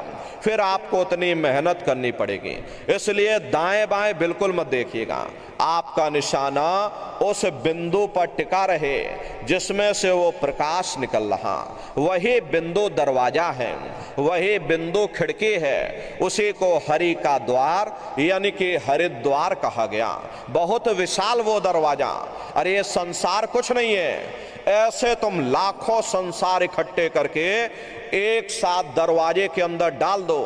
फिर आपको उतनी मेहनत करनी पड़ेगी। इसलिए दाएं बाएं बिल्कुल मत देखिएगा। आपका निशाना उस बिंदु पर टिका रहे जिसमें से वो प्रकाश निकल रहा। वही बिंदु दरवाजा है, वही बिंदु खिड़की है। उसी को हरि का द्वार यानी कि हरिद्वार कहा गया। बहुत विशाल वो दरवाजा। अरे ये संसार कुछ नहीं है। ऐसे तुम लाखों संसार इकट्ठे करके एक साथ दरवाजे के अंदर डाल दो,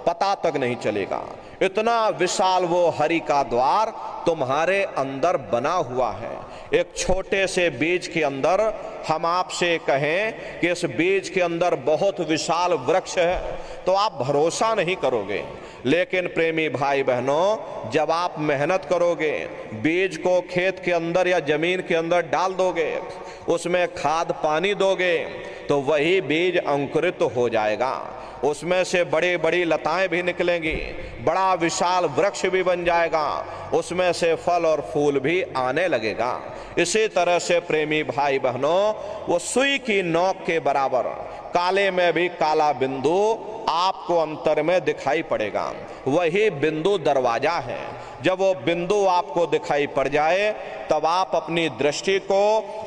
पता तक नहीं चलेगा। इतना विशाल वो हरि का द्वार तुम्हारे अंदर बना हुआ है। एक छोटे से बीज के अंदर हम आपसे कहें कि इस बीज के अंदर बहुत विशाल वृक्ष है, तो आप भरोसा नहीं करोगे। लेकिन प्रेमी भाई बहनों, जब आप मेहनत करोगे, बीज को खेत के अंदर या जमीन के अंदर डाल दोगे, उसमें खाद पानी दोगे, तो वही बीज अंकुरित हो जाएगा। उसमें से बड़ी बड़ी लताएं भी निकलेंगी, बड़ा विशाल वृक्ष भी बन जाएगा, उसमें से फल और फूल भी आने लगेगा। इसी तरह से प्रेमी भाई बहनों, वो सुई की नोक के बराबर काले में भी काला बिंदु आपको अंतर में दिखाई पड़ेगा। वही बिंदु दरवाजा है। जब वो बिंदु आपको दिखाई पड़ जाए तब आप अपनी दृष्टि को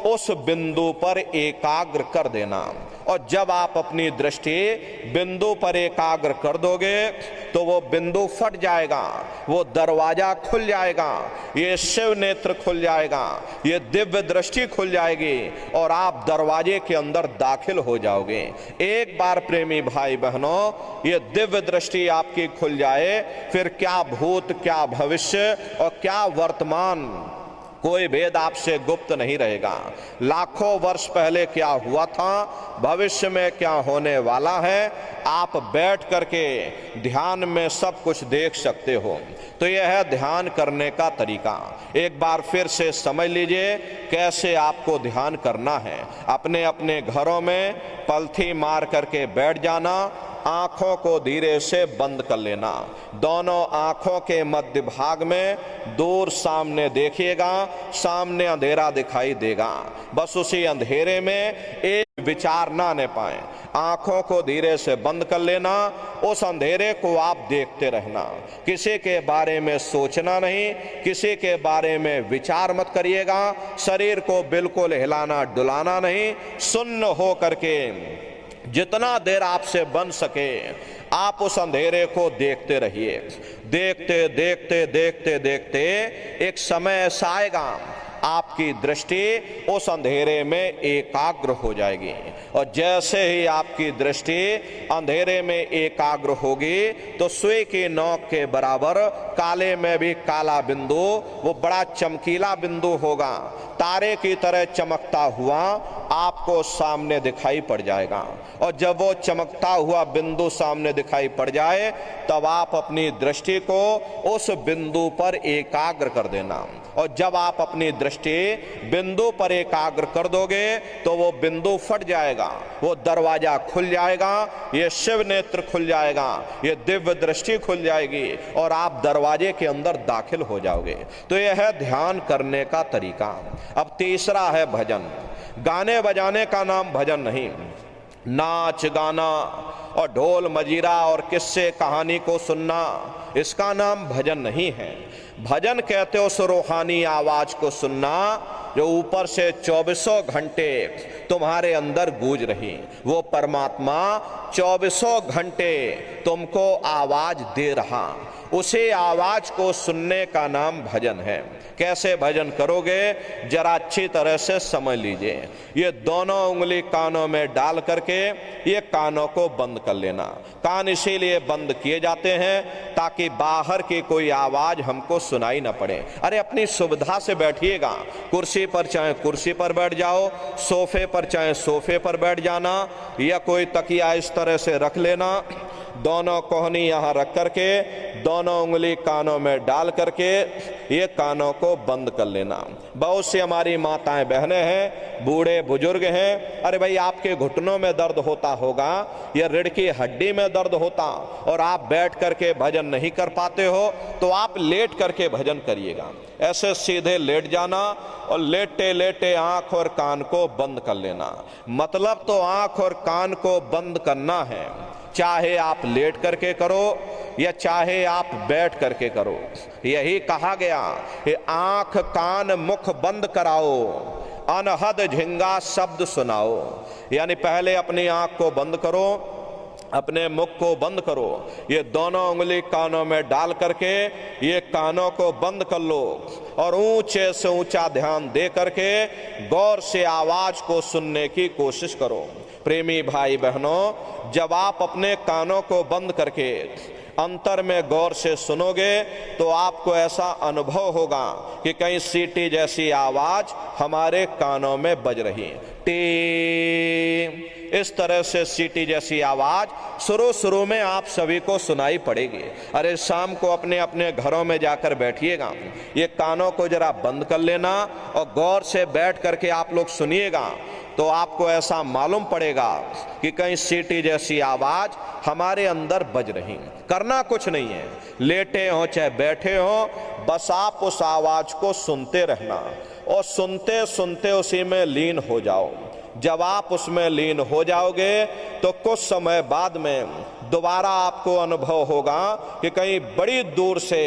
उस बिंदु पर एकाग्र कर देना। और जब आप अपनी दृष्टि बिंदु पर एकाग्र कर दोगे तो वो बिंदु फट जाएगा, वो दरवाजा खुल जाएगा, ये शिव नेत्र खुल जाएगा, ये दिव्य दृष्टि खुल जाएगी और आप दरवाजे के अंदर दाखिल हो जाओगे। एक बार प्रेमी भाई बहनों, ये दिव्य दृष्टि आपकी खुल जाए, फिर क्या भूत, क्या भविष्य और क्या वर्तमान, कोई भेद आपसे गुप्त नहीं रहेगा। लाखों वर्ष पहले क्या हुआ था, भविष्य में क्या होने वाला है, आप बैठ करके ध्यान में सब कुछ देख सकते हो। तो यह है ध्यान करने का तरीका। एक बार फिर से समझ लीजिए कैसे आपको ध्यान करना है। अपने अपने घरों में पलथी मार करके बैठ जाना, आंखों को धीरे से बंद कर लेना। दोनों आंखों के मध्य भाग में दूर सामने देखिएगा, सामने अंधेरा दिखाई देगा। बस उसी अंधेरे में एक विचार ना आने पाए, आंखों को धीरे से बंद कर लेना, उस अंधेरे को आप देखते रहना, किसी के बारे में सोचना नहीं, किसी के बारे में विचार मत करिएगा, शरीर को बिल्कुल हिलाना डुलाना नहीं, सुन्न हो करके जितना देर आपसे बन सके आप उस अंधेरे को देखते रहिए। देखते देखते देखते देखते एक समय ऐसा आएगा आपकी दृष्टि उस अंधेरे में एकाग्र हो जाएगी, और जैसे ही आपकी दृष्टि अंधेरे में एकाग्र होगी तो सुई की नोक के बराबर काले में भी काला बिंदु, वो बड़ा चमकीला बिंदु होगा, तारे की तरह चमकता हुआ आपको सामने दिखाई पड़ जाएगा। और जब वो चमकता हुआ बिंदु सामने दिखाई पड़ जाए तब आप अपनी दृष्टि को उस बिंदु पर एकाग्र कर देना, और जब आप अपनी दृष्टि बिंदु पर एकाग्र कर दोगे तो वो बिंदु फट जाएगा, वो दरवाजा खुल जाएगा, ये शिव नेत्र खुल जाएगा, ये दिव्य दृष्टि खुल जाएगी और आप दरवाजे के अंदर दाखिल हो जाओगे। तो यह है ध्यान करने का तरीका। अब तीसरा है भजन। गाने बजाने का नाम भजन नहीं, नाच गाना और ढोल मजीरा और किस्से कहानी को सुनना, इसका नाम भजन नहीं है। भजन कहते हो उस रूहानी आवाज को सुनना जो ऊपर से 24 घंटे तुम्हारे अंदर गूंज रही, वो परमात्मा 24 घंटे तुमको आवाज दे रहा, उसी आवाज को सुनने का नाम भजन है। कैसे भजन करोगे जरा अच्छी तरह से समझ लीजिए। ये दोनों उंगली कानों में डाल करके ये कानों को बंद कर लेना। कान इसीलिए बंद किए जाते हैं ताकि बाहर की कोई आवाज हमको सुनाई ना पड़े। अरे अपनी सुविधा से बैठिएगा, कुर्सी पर चाहे कुर्सी पर बैठ जाओ, सोफे पर चाहे सोफे पर बैठ जाना, या कोई तकिया इस तरह से रख लेना, दोनों कोहनी यहाँ रख करके दोनों उंगली कानों में डाल करके ये कानों को बंद कर लेना। बहुत सी हमारी माताएं बहनें हैं, बूढ़े बुजुर्ग हैं, अरे भाई आपके घुटनों में दर्द होता होगा या रीढ़ की हड्डी में दर्द होता और आप बैठ करके भजन नहीं कर पाते हो तो आप लेट करके भजन करिएगा। ऐसे सीधे लेट जाना और लेटे लेटे आंख और कान को बंद कर लेना। मतलब तो आंख और कान को बंद करना है, चाहे आप लेट करके करो या चाहे आप बैठ करके करो। यही कहा गया कि आंख कान मुख बंद कराओ, अनहद झिंगा शब्द सुनाओ। यानी पहले अपनी आंख को बंद करो, अपने मुख को बंद करो, ये दोनों उंगली कानों में डाल करके ये कानों को बंद कर लो और ऊंचे से ऊंचा ध्यान दे करके गौर से आवाज को सुनने की कोशिश करो। प्रेमी भाई बहनों, जब आप अपने कानों को बंद करके अंतर में गौर से सुनोगे तो आपको ऐसा अनुभव होगा कि कहीं सीटी जैसी आवाज हमारे कानों में बज रही है। टी, इस तरह से सीटी जैसी आवाज शुरू में आप सभी को सुनाई पड़ेगी। अरे शाम को अपने अपने घरों में जाकर बैठिएगा, ये कानों को जरा बंद कर लेना और गौर से बैठ करके आप लोग सुनिएगा तो आपको ऐसा मालूम पड़ेगा कि कहीं सीटी जैसी आवाज हमारे अंदर बज रही। करना कुछ नहीं है, लेटे हो चाहे बैठे हो, बस आप उस आवाज को सुनते रहना और सुनते सुनते उसी में लीन हो जाओ। जब आप उसमें लीन हो जाओगे तो कुछ समय बाद में दोबारा आपको अनुभव होगा कि कहीं बड़ी दूर से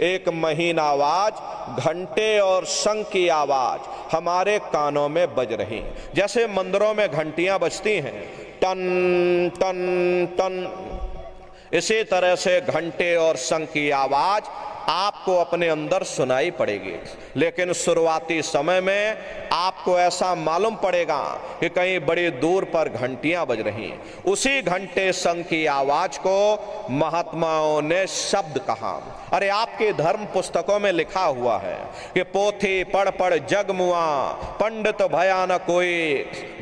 एक महीन आवाज, घंटे और शंख की आवाज हमारे कानों में बज रही, जैसे मंदिरों में घंटियां बजती हैं, टन टन टन। इसी तरह से घंटे और शंख की आवाज आपको अपने अंदर सुनाई पड़ेगी। लेकिन शुरुआती समय में आपको ऐसा मालूम पड़ेगा कि कहीं बड़ी दूर पर घंटियां बज रही हैं। उसी घंटे शंख की आवाज को महात्माओं ने शब्द कहा। अरे आपके धर्म पुस्तकों में लिखा हुआ है कि पोथी पढ़ पढ़ जग मुआ, पंडित भया न कोई,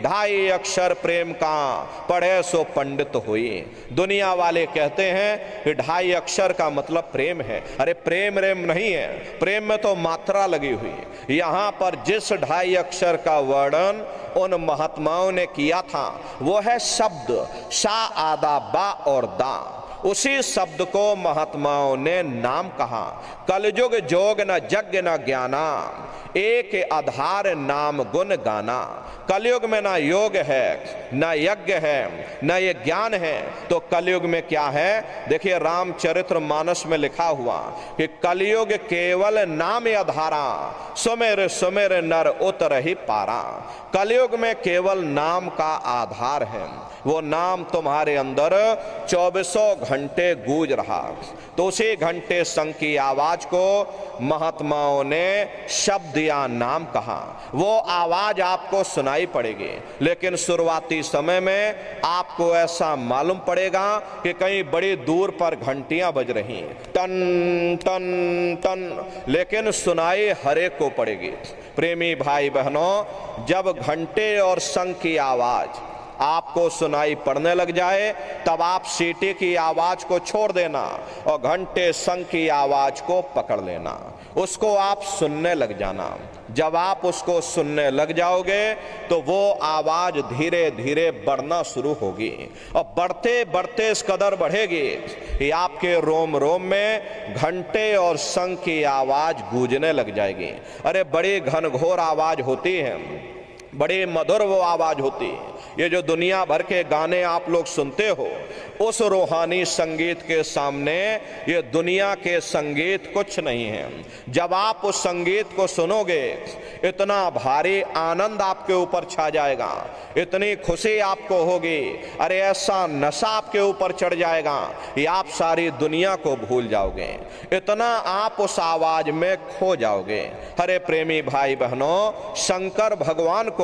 2.5 अक्षर प्रेम का, पढ़े सो पंडित हुई। दुनिया वाले कहते हैं कि 2.5 अक्षर का मतलब प्रेम है। अरे प्रेम रेम नहीं है, प्रेम में तो मात्रा लगी हुई है। यहाँ पर जिस 2.5 अक्षर का वर्णन उन महात्माओं ने किया था वो है शब्द, सा आदा बा और दा। उसी शब्द को महात्माओं ने नाम कहा। कलयुग जोग न यज्ञ न ज्ञाना, एक आधार नाम गुण गाना। कलयुग में ना योग है, ना यज्ञ है, ना ये ज्ञान है, तो कलयुग में क्या है? देखिए रामचरितमानस में लिखा हुआ कि कलयुग केवल नाम आधारा, सुमेर सुमेर नर उतरहि पारा। कलयुग में केवल नाम का आधार है, वो नाम तुम्हारे अंदर 24 घंटे गूंज रहा। तो उसी घंटे संग की आवाज को महात्माओं ने शब्द या नाम कहा। वो आवाज आपको सुनाई पड़ेगी, लेकिन शुरुआती समय में आपको ऐसा मालूम पड़ेगा कि कहीं बड़ी दूर पर घंटियां बज रही हैं, टन टन टन, लेकिन सुनाई हर एक को पड़ेगी। प्रेमी भाई बहनों, जब घंटे और शंख की आवाज आपको सुनाई पड़ने लग जाए, तब आप सीटी की आवाज को छोड़ देना और घंटे शंख की आवाज को पकड़ लेना, उसको आप सुनने लग जाना। जब आप उसको सुनने लग जाओगे तो वो आवाज धीरे धीरे बढ़ना शुरू होगी, और बढ़ते बढ़ते इस कदर बढ़ेगी कि आपके रोम रोम में घंटे और शंख की आवाज गूंजने लग जाएगी। अरे बड़ी घनघोर आवाज होती है, बड़ी मधुर वो आवाज होती है। ये जो दुनिया भर के गाने आप लोग सुनते हो, उस रूहानी संगीत के सामने ये दुनिया के संगीत कुछ नहीं है। जब आप उस संगीत को सुनोगे, इतना भारी आनंद आपके ऊपर छा जाएगा, इतनी खुशी आपको होगी, अरे ऐसा नशा आपके ऊपर चढ़ जाएगा कि आप सारी दुनिया को भूल जाओगे, इतना आप उस आवाज में खो जाओगे। अरे प्रेमी भाई बहनों, शंकर भगवान को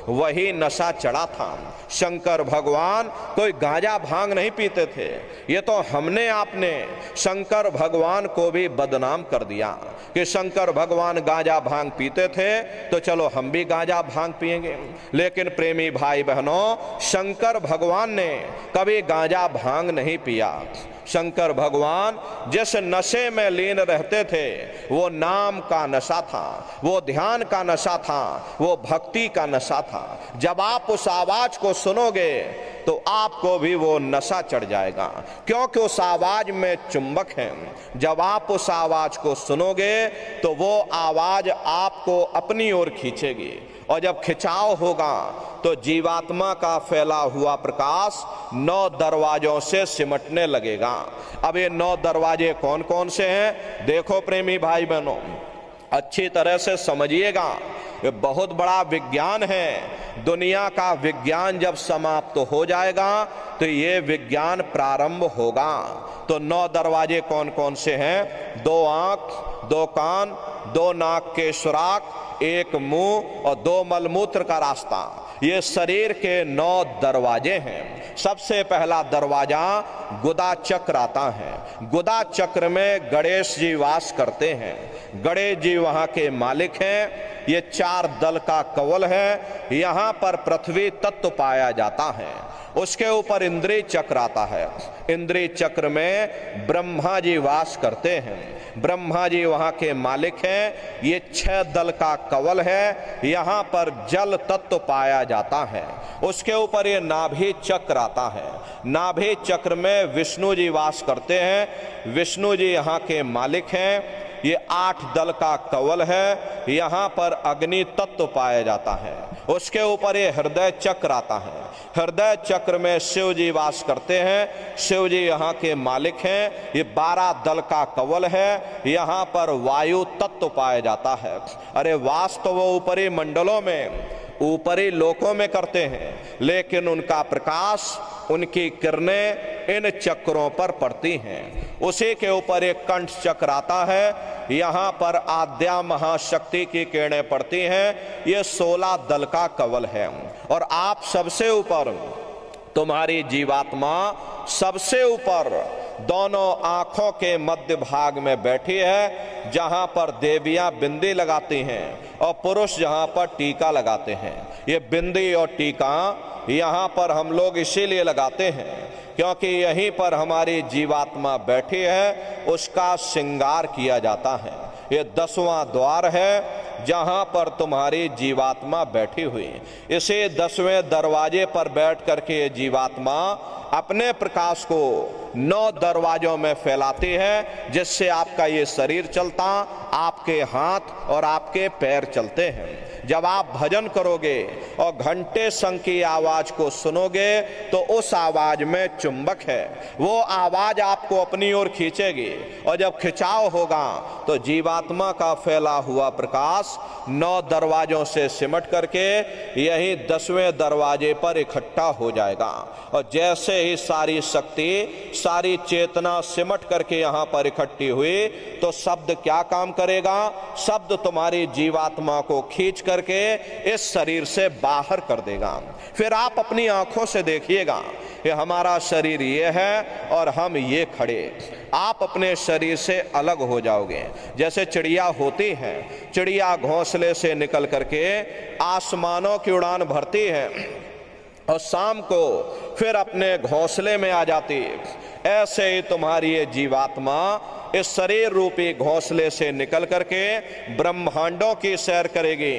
वही नशा चढ़ा था। शंकर भगवान कोई गांजा भांग नहीं पीते थे। ये तो हमने आपने शंकर भगवान को भी बदनाम कर दिया कि शंकर भगवान गांजा भांग पीते थे, तो चलो हम भी गांजा भांग पिएंगे। लेकिन प्रेमी भाई बहनों, शंकर भगवान ने कभी गांजा भांग नहीं पिया। शंकर भगवान जिस नशे में लीन रहते थे, वो नाम का नशा था, वो ध्यान का नशा था, वो भक्ति का नशा था। जब आप उस आवाज को सुनोगे तो आपको भी वो नशा चढ़ जाएगा, क्योंकि उस आवाज में चुंबक है। जब आप उस आवाज को सुनोगे तो वो आवाज आपको अपनी ओर खींचेगी, और जब खिंचाव होगा तो जीवात्मा का फैला हुआ प्रकाश 9 दरवाजों से सिमटने लगेगा। अब ये 9 दरवाजे कौन कौन से हैं? देखो प्रेमी भाई बहनों, अच्छी तरह से समझिएगा, ये बहुत बड़ा विज्ञान है। दुनिया का विज्ञान जब समाप्त हो जाएगा तो ये विज्ञान प्रारंभ होगा। तो 9 दरवाजे कौन कौन से हैं? 2 आंख, 2 कान, 2 नाक के सुराख, 1 मुंह और 2 मलमूत्र का रास्ता, ये शरीर के 9 दरवाजे हैं। सबसे पहला दरवाजा गुदा चक्र आता है। गुदा चक्र में गणेश जी वास करते हैं। गणेश जी वहां के मालिक हैं। ये 4 दल का कवल है। यहाँ पर पृथ्वी तत्व पाया जाता है। उसके ऊपर इंद्रिय चक्र आता है। इंद्रिय चक्र में ब्रह्मा जी वास करते हैं। ब्रह्मा जी वहां के मालिक हैं। ये 6 दल का कवल है। यहाँ पर जल तत्व पाया जाता है। उसके ऊपर ये नाभि चक्र आता है। नाभि चक्र में विष्णु जी वास करते हैं। विष्णु जी यहाँ के मालिक हैं। ये 8 दल का कवल है। यहाँ पर अग्नि तत्व पाया जाता है। उसके ऊपर ये हृदय चक्र आता है। हृदय चक्र में शिव जी वास करते हैं। शिव जी यहाँ के मालिक हैं। ये 12 दल का कवल है। यहाँ पर वायु तत्व पाया जाता है। अरे वास तो वो ऊपरी मंडलों में, ऊपरी लोकों में करते हैं, लेकिन उनका प्रकाश, उनकी किरणें इन चक्रों पर पड़ती हैं। उसी के ऊपर एक कंठ चक्र आता है। यहाँ पर आद्या महाशक्ति की किरणें पड़ती हैं। ये 16 दल का कवल है। और आप सबसे ऊपर, तुम्हारी जीवात्मा सबसे ऊपर दोनों आंखों के मध्य भाग में बैठी है, जहां पर देवियां बिंदी लगाती हैं और पुरुष जहां पर टीका लगाते हैं। ये बिंदी और टीका यहाँ पर हम लोग इसीलिए लगाते हैं क्योंकि यहीं पर हमारी जीवात्मा बैठी है, उसका श्रृंगार किया जाता है। ये 10वां द्वार है। जहां पर तुम्हारी जीवात्मा बैठी हुई। इसे 10वें दरवाजे पर बैठ करके ये जीवात्मा अपने प्रकाश को 9 दरवाजों में फैलाती है, जिससे आपका ये शरीर चलता, आपके हाथ और आपके पैर चलते हैं। जब आप भजन करोगे और घंटे शंख की आवाज को सुनोगे तो उस आवाज में चुंबक है, वो आवाज आपको अपनी ओर खींचेगी, और जब खिंचाव होगा तो जीवात्मा का फैला हुआ प्रकाश 9 दरवाजों से सिमट करके यही 10वें दरवाजे पर इकट्ठा हो जाएगा। और जैसे ही सारी शक्ति, सारी चेतना सिमट करके यहां पर इकट्ठी हुई तो शब्द क्या काम करेगा? शब्द तुम्हारी जीवात्मा को खींच करके इस शरीर से बाहर कर देगा। फिर आप अपनी आंखों से देखिएगा, ये हमारा शरीर ये है और हम ये खड़े। आप अपने शरीर से अलग हो जाओगे। जैसे चिड़िया होती है, चिड़िया घोंसले से निकल करके आसमानों की उड़ान भरती है और शाम को फिर अपने घोंसले में आ जाती है, ऐसे ही तुम्हारी ये जीवात्मा इस शरीर रूपी घोंसले से निकल करके ब्रह्मांडों की सैर करेगी,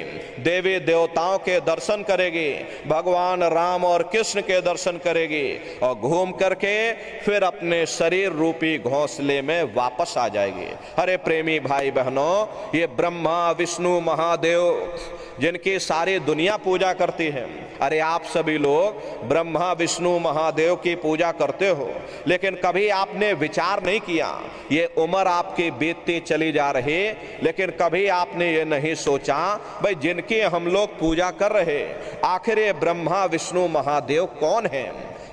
देवी देवताओं के दर्शन करेगी, भगवान राम और कृष्ण के दर्शन करेगी, और घूम करके फिर अपने शरीर रूपी घोंसले में वापस आ जाएगी। अरे प्रेमी भाई बहनों, ये ब्रह्मा विष्णु महादेव जिनकी सारी दुनिया पूजा करती है, अरे आप सभी लोग ब्रह्मा विष्णु महादेव की पूजा करते हो, लेकिन कभी आपने विचार नहीं किया, ये उम्र आपकी बीतती चली जा रही, लेकिन कभी आपने ये नहीं सोचा भाई जिनकी हम लोग पूजा कर रहे, आखिर ये ब्रह्मा विष्णु महादेव कौन है,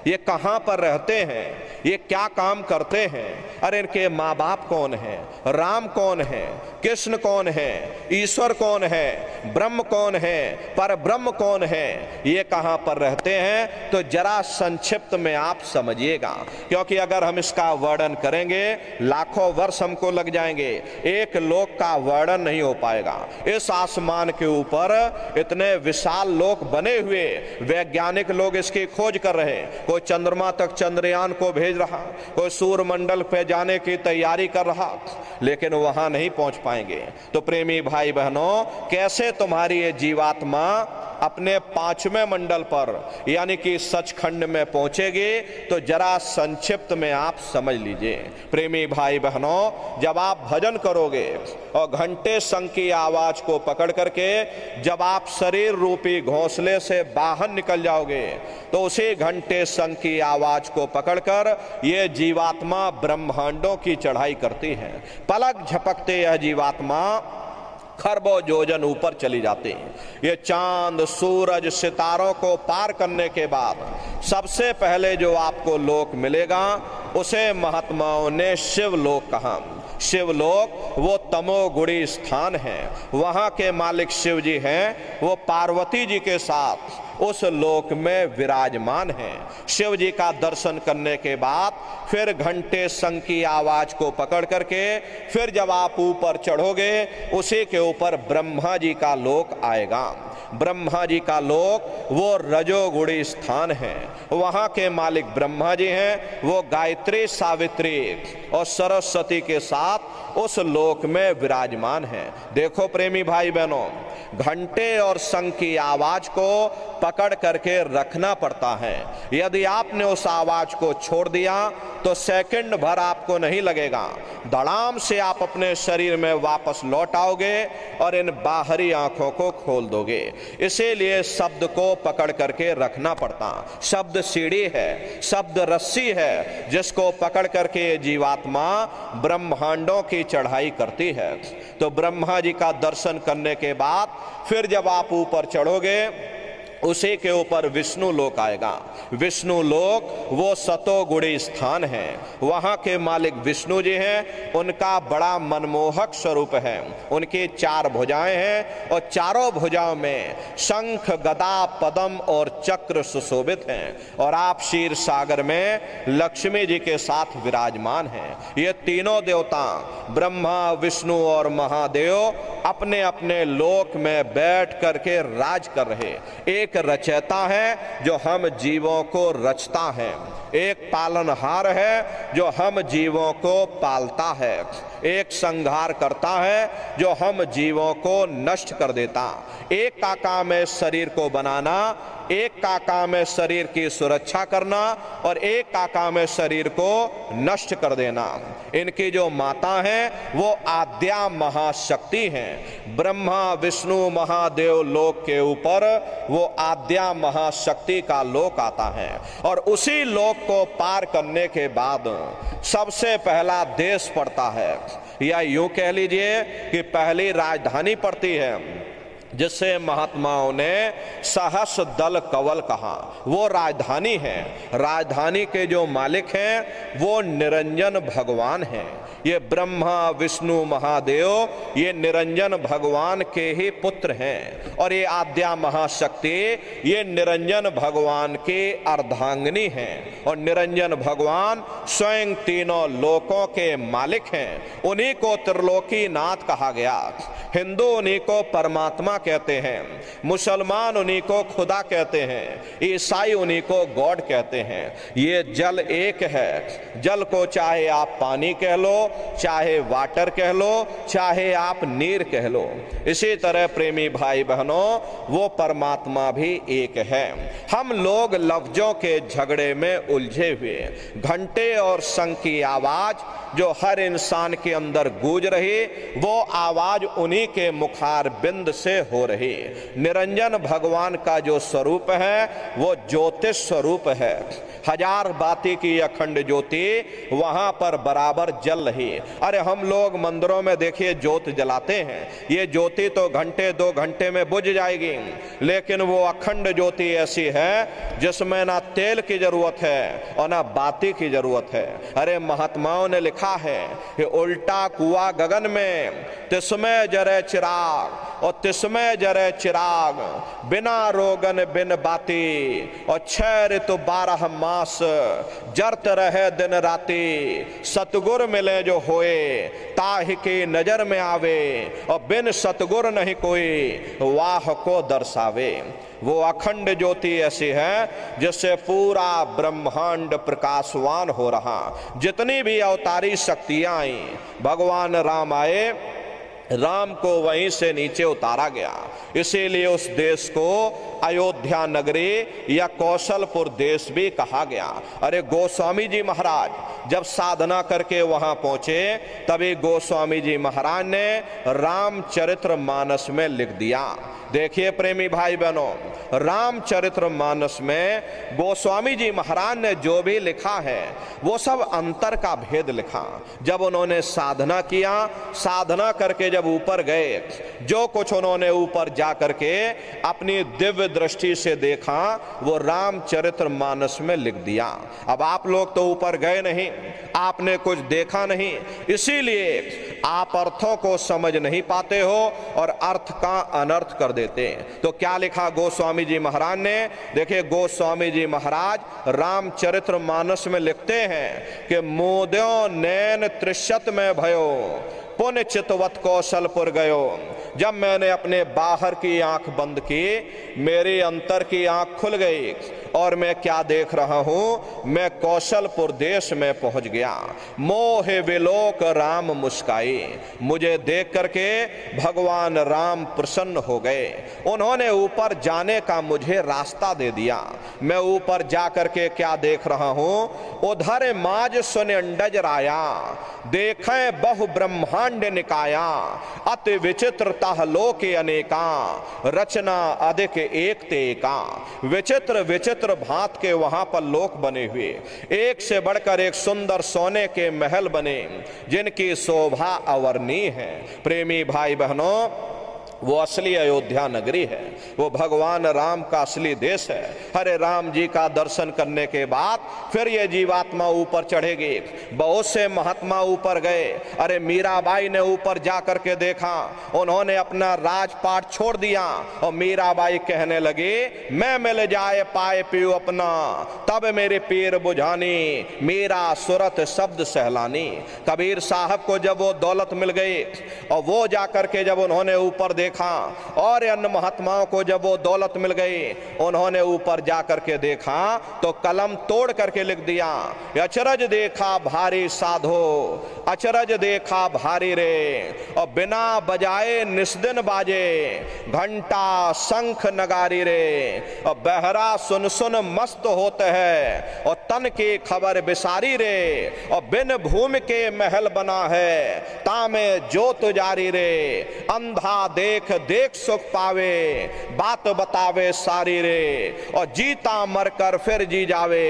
ये कहां पर रहते हैं, ये क्या काम करते हैं, अरे इनके माँ बाप कौन है, राम कौन है, कृष्ण कौन है, ईश्वर कौन है, ब्रह्म कौन है, पर ब्रह्म कौन है, ये कहां पर रहते हैं, तो जरा संक्षिप्त में आप समझिएगा, क्योंकि अगर हम इसका वर्णन करेंगे लाखों वर्ष हमको लग जाएंगे, एक लोक का वर्णन नहीं हो पाएगा। इस आसमान के ऊपर इतने विशाल लोक बने हुए, वैज्ञानिक लोग इसकी खोज कर रहे हैं, कोई चंद्रमा तक चंद्रयान को भेज रहा, कोई सूर्य मंडल पे जाने की तैयारी कर रहा, लेकिन वहां नहीं पहुंच पाएंगे। तो प्रेमी भाई बहनों, कैसे तुम्हारी ये जीवात्मा अपने 5वें मंडल पर यानी कि सचखंड में पहुंचेगी, तो जरा संक्षिप्त में आप समझ लीजिए। प्रेमी भाई बहनों, जब आप भजन करोगे और घंटे शंख की आवाज को पकड़ करके जब आप शरीर रूपी घोंसले से बाहर निकल जाओगे, तो उसी घंटे शंख की आवाज को पकड़कर ये जीवात्मा ब्रह्मांडों की चढ़ाई करती है। पलक झपकते यह जीवात्मा खरबों योजन ऊपर चली जाती हैं। ये चांद सूरज सितारों को पार करने के बाद सबसे पहले जो आपको लोक मिलेगा उसे महात्माओं ने शिवलोक कहा। शिवलोक वो तमोगुणी स्थान है, वहां के मालिक शिव जी हैं, वो पार्वती जी के साथ उस लोक में विराजमान है। शिव जी का दर्शन करने के बाद फिर घंटे शंख की आवाज को पकड़ करके फिर जब आप ऊपर चढ़ोगे, उसी के ऊपर ब्रह्मा जी का लोक आएगा। ब्रह्मा जी का लोक वो रजोगुणी स्थान है, वहां के मालिक ब्रह्मा जी हैं, वो गायत्री सावित्री और सरस्वती के साथ उस लोक में विराजमान है। देखो प्रेमी भाई बहनों, घंटे और शंख की आवाज को पकड़ करके रखना पड़ता है। यदि आपने उस आवाज को छोड़ दिया तो सेकंड भर आपको नहीं लगेगा, धड़ाम से आप अपने शरीर में वापस लौट आओगे और इन बाहरी आंखों को खोल दोगे। इसीलिए शब्द को पकड़ करके रखना पड़ता। शब्द सीढ़ी है, शब्द रस्सी है, जिसको पकड़ करके ये जीवात्मा ब्रह्मांडों की चढ़ाई करती है। तो ब्रह्मा जी का दर्शन करने के बाद फिर जब आप ऊपर चढ़ोगे, उसी के ऊपर विष्णु लोक आएगा। विष्णु लोक वो सतोगुणी स्थान है, वहाँ के मालिक विष्णु जी हैं, उनका बड़ा मनमोहक स्वरूप है। उनकी 4 भुजाएं हैं और चारों भुजाओं में शंख गदा पद्म और चक्र सुशोभित हैं, और आप क्षीर सागर में लक्ष्मी जी के साथ विराजमान हैं। ये तीनों देवता ब्रह्मा विष्णु और महादेव अपने अपने लोक में बैठ करके राज कर रहे, एक एक रचयिता है जो हम जीवों को रचता है, एक पालनहार है जो हम जीवों को पालता है, एक संहार करता है जो हम जीवों को नष्ट कर देता। एक का काम है शरीर को बनाना, एक का काम है शरीर की सुरक्षा करना, और एक का काम है शरीर को नष्ट कर देना। इनकी जो माता है वो आद्या महाशक्ति हैं। ब्रह्मा विष्णु महादेव लोक के ऊपर वो आद्या महाशक्ति का लोक आता है, और उसी लोक को पार करने के बाद सबसे पहला देश पड़ता है, या यूं कह लीजिए कि पहली राजधानी पड़ती है, जिसे महात्माओं ने सहस दल कवल कहा। वो राजधानी है। राजधानी के जो मालिक हैं वो निरंजन भगवान हैं। ये ब्रह्मा विष्णु महादेव ये निरंजन भगवान के ही पुत्र हैं, और ये आद्या महाशक्ति ये निरंजन भगवान की अर्धांगिनी हैं, और निरंजन भगवान स्वयं तीनों लोकों के मालिक हैं। उन्हीं को त्रिलोकी नाथ कहा गया। हिंदू उन्हीं को परमात्मा कहते हैं, मुसलमान उन्हीं को खुदा कहते हैं, ईसाई उन्हीं को गॉड कहते हैं। ये जल एक है। जल को चाहे आप पानी कह लो, चाहे वाटर कह लो, चाहे आप नीर कह लो। इसी तरह प्रेमी भाई बहनों वो परमात्मा भी एक है। हम लोग लफ्जों के झगड़े में उलझे हुए, घंटे और शंख की आवाज जो हर इंसान के अंदर गूंज रही, वो आवाज उन्हीं के मुखार बिंद से हो रही। निरंजन भगवान का जो स्वरूप है वो ज्योतिष स्वरूप है। हजार बाती की अखंड ज्योति वहां पर बराबर जल रही। अरे हम लोग मंदिरों में देखिए ज्योत जलाते हैं, ये ज्योति तो घंटे 2 घंटे में बुझ जाएगी, लेकिन वो अखंड ज्योति ऐसी है जिसमें ना तेल की जरूरत है और ना बाती की जरूरत है। अरे महात्माओं ने लिखा है कि उल्टा कुआं गगन में तिसमें जरे चिराग, और तिसमें जरे चिराग, बिना रोगन बिन बाती, और 6 ऋतु 12 मास जरत रहे दिन राती। सतगुर मिले जो होए ताहि की नजर में आवे, और बिन सतगुर नहीं कोई वाह को दर्शावे। वो अखंड ज्योति ऐसी है जिससे पूरा ब्रह्मांड प्रकाशवान हो रहा। जितनी भी अवतारी शक्तियां आई, भगवान राम आए, राम को वहीं से नीचे उतारा गया। इसीलिए उस देश को अयोध्या नगरी या कौशलपुर देश भी कहा गया। अरे गोस्वामी जी महाराज जब साधना करके वहां पहुंचे, तभी गोस्वामी जी महाराज ने रामचरित्र मानस में लिख दिया। देखिए प्रेमी भाई बहनों, रामचरित्र मानस में गोस्वामी जी महाराज ने जो भी लिखा है वो सब अंतर का भेद लिखा। जब उन्होंने साधना किया, साधना करके जब ऊपर गए, जो कुछ उन्होंने ऊपर जा करके अपनी दिव्य दृष्टि से देखा वो रामचरित्र मानस में लिख दिया। अब आप लोग तो ऊपर गए नहीं, आपने कुछ देखा नहीं, इसीलिए आप अर्थों को समझ नहीं पाते हो और अर्थ का अनर्थ कर देते हैं। तो क्या लिखा गोस्वामी जी महाराज ने? देखिए गोस्वामी जी महाराज रामचरित्र मानस में लिखते हैं कि मोद्यो नैन त्रिशत में भयो पुण्य चितवत कौशलपुर गयो। जब मैंने अपने बाहर की आंख बंद की, मेरी अंतर की आंख खुल गई और मैं क्या देख रहा हूं, मैं कौशलपुर देश में पहुंच गया। मोहे विलोक राम मुस्काई, मुझे देख करके भगवान राम प्रसन्न हो गए। उन्होंने ऊपर जाने का मुझे रास्ता दे दिया। मैं ऊपर जा करके क्या देख रहा हूं, उधर माज सुन अंडज राया, देखें बहु ब्रह्मांड निकाया, अति विचित्र तह लोके अनेका, रचना अधिक एक ते एका। विचित्र विचित्र भांत के वहां पर लोक बने हुए, एक से बढ़कर एक सुंदर सोने के महल बने जिनकी शोभा अवर्णीय है। प्रेमी भाई बहनों, वो असली अयोध्या नगरी है, वो भगवान राम का असली देश है। हरे राम जी का दर्शन करने के बाद फिर ये जीवात्मा ऊपर चढ़ेगी। बहुत से महात्मा ऊपर गए। अरे मीराबाई ने ऊपर जा करके देखा, उन्होंने अपना राजपाट छोड़ दिया और मीराबाई कहने लगी, मैं मिल जाए पाए पियो अपना, तब मेरे पीर बुझानी, मेरा सुरत शब्द सहलानी। कबीर साहब को जब वो दौलत मिल गई और वो जा करके जब उन्होंने ऊपर देखा, और अन्य महात्माओं को जब वो दौलत मिल गई, उन्होंने ऊपर जा करके देखा तो कलम तोड़ करके लिख दिया, अचरज देखा भारी साधो, अचरज देखा भारी रे, और बिना बजाए निस्दिन बाजे, घंटा शंख नगारी रे, और बहरा सुन सुन मस्त होते हैं, और तन की खबर बिसारी रे, और बिन भूमि के महल बना है, तामे जोत जारी रे, अंधा देख देख सुख पावे, बात बतावे सारी रे, और जीता मरकर फिर जी जावे,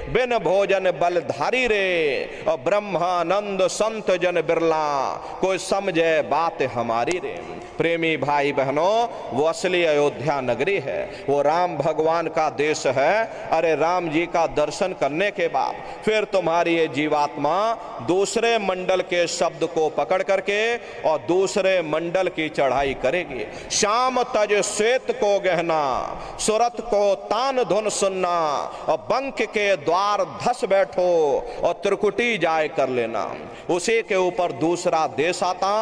बिन भोजन बलधारी रे, और ब्रह्मानंद संत जन बिरला, कोई समझे बात हमारी रे। प्रेमी भाई बहनों, वो असली अयोध्या नगरी है, वो राम भगवान का देश है। अरे राम जी का दर्शन करने के बाद फिर तुम्हारी ये जीवात्मा दूसरे मंडल के शब्द को पकड़ करके और दूसरे मंडल की चढ़ाई करेगी। श्याम तज श्वेत को गहना, सुरत को तान धुन सुनना, और बंक के द्वार धस बैठो, और त्रिकुटी जाए कर लेना। उसी के ऊपर दूसरा देश आता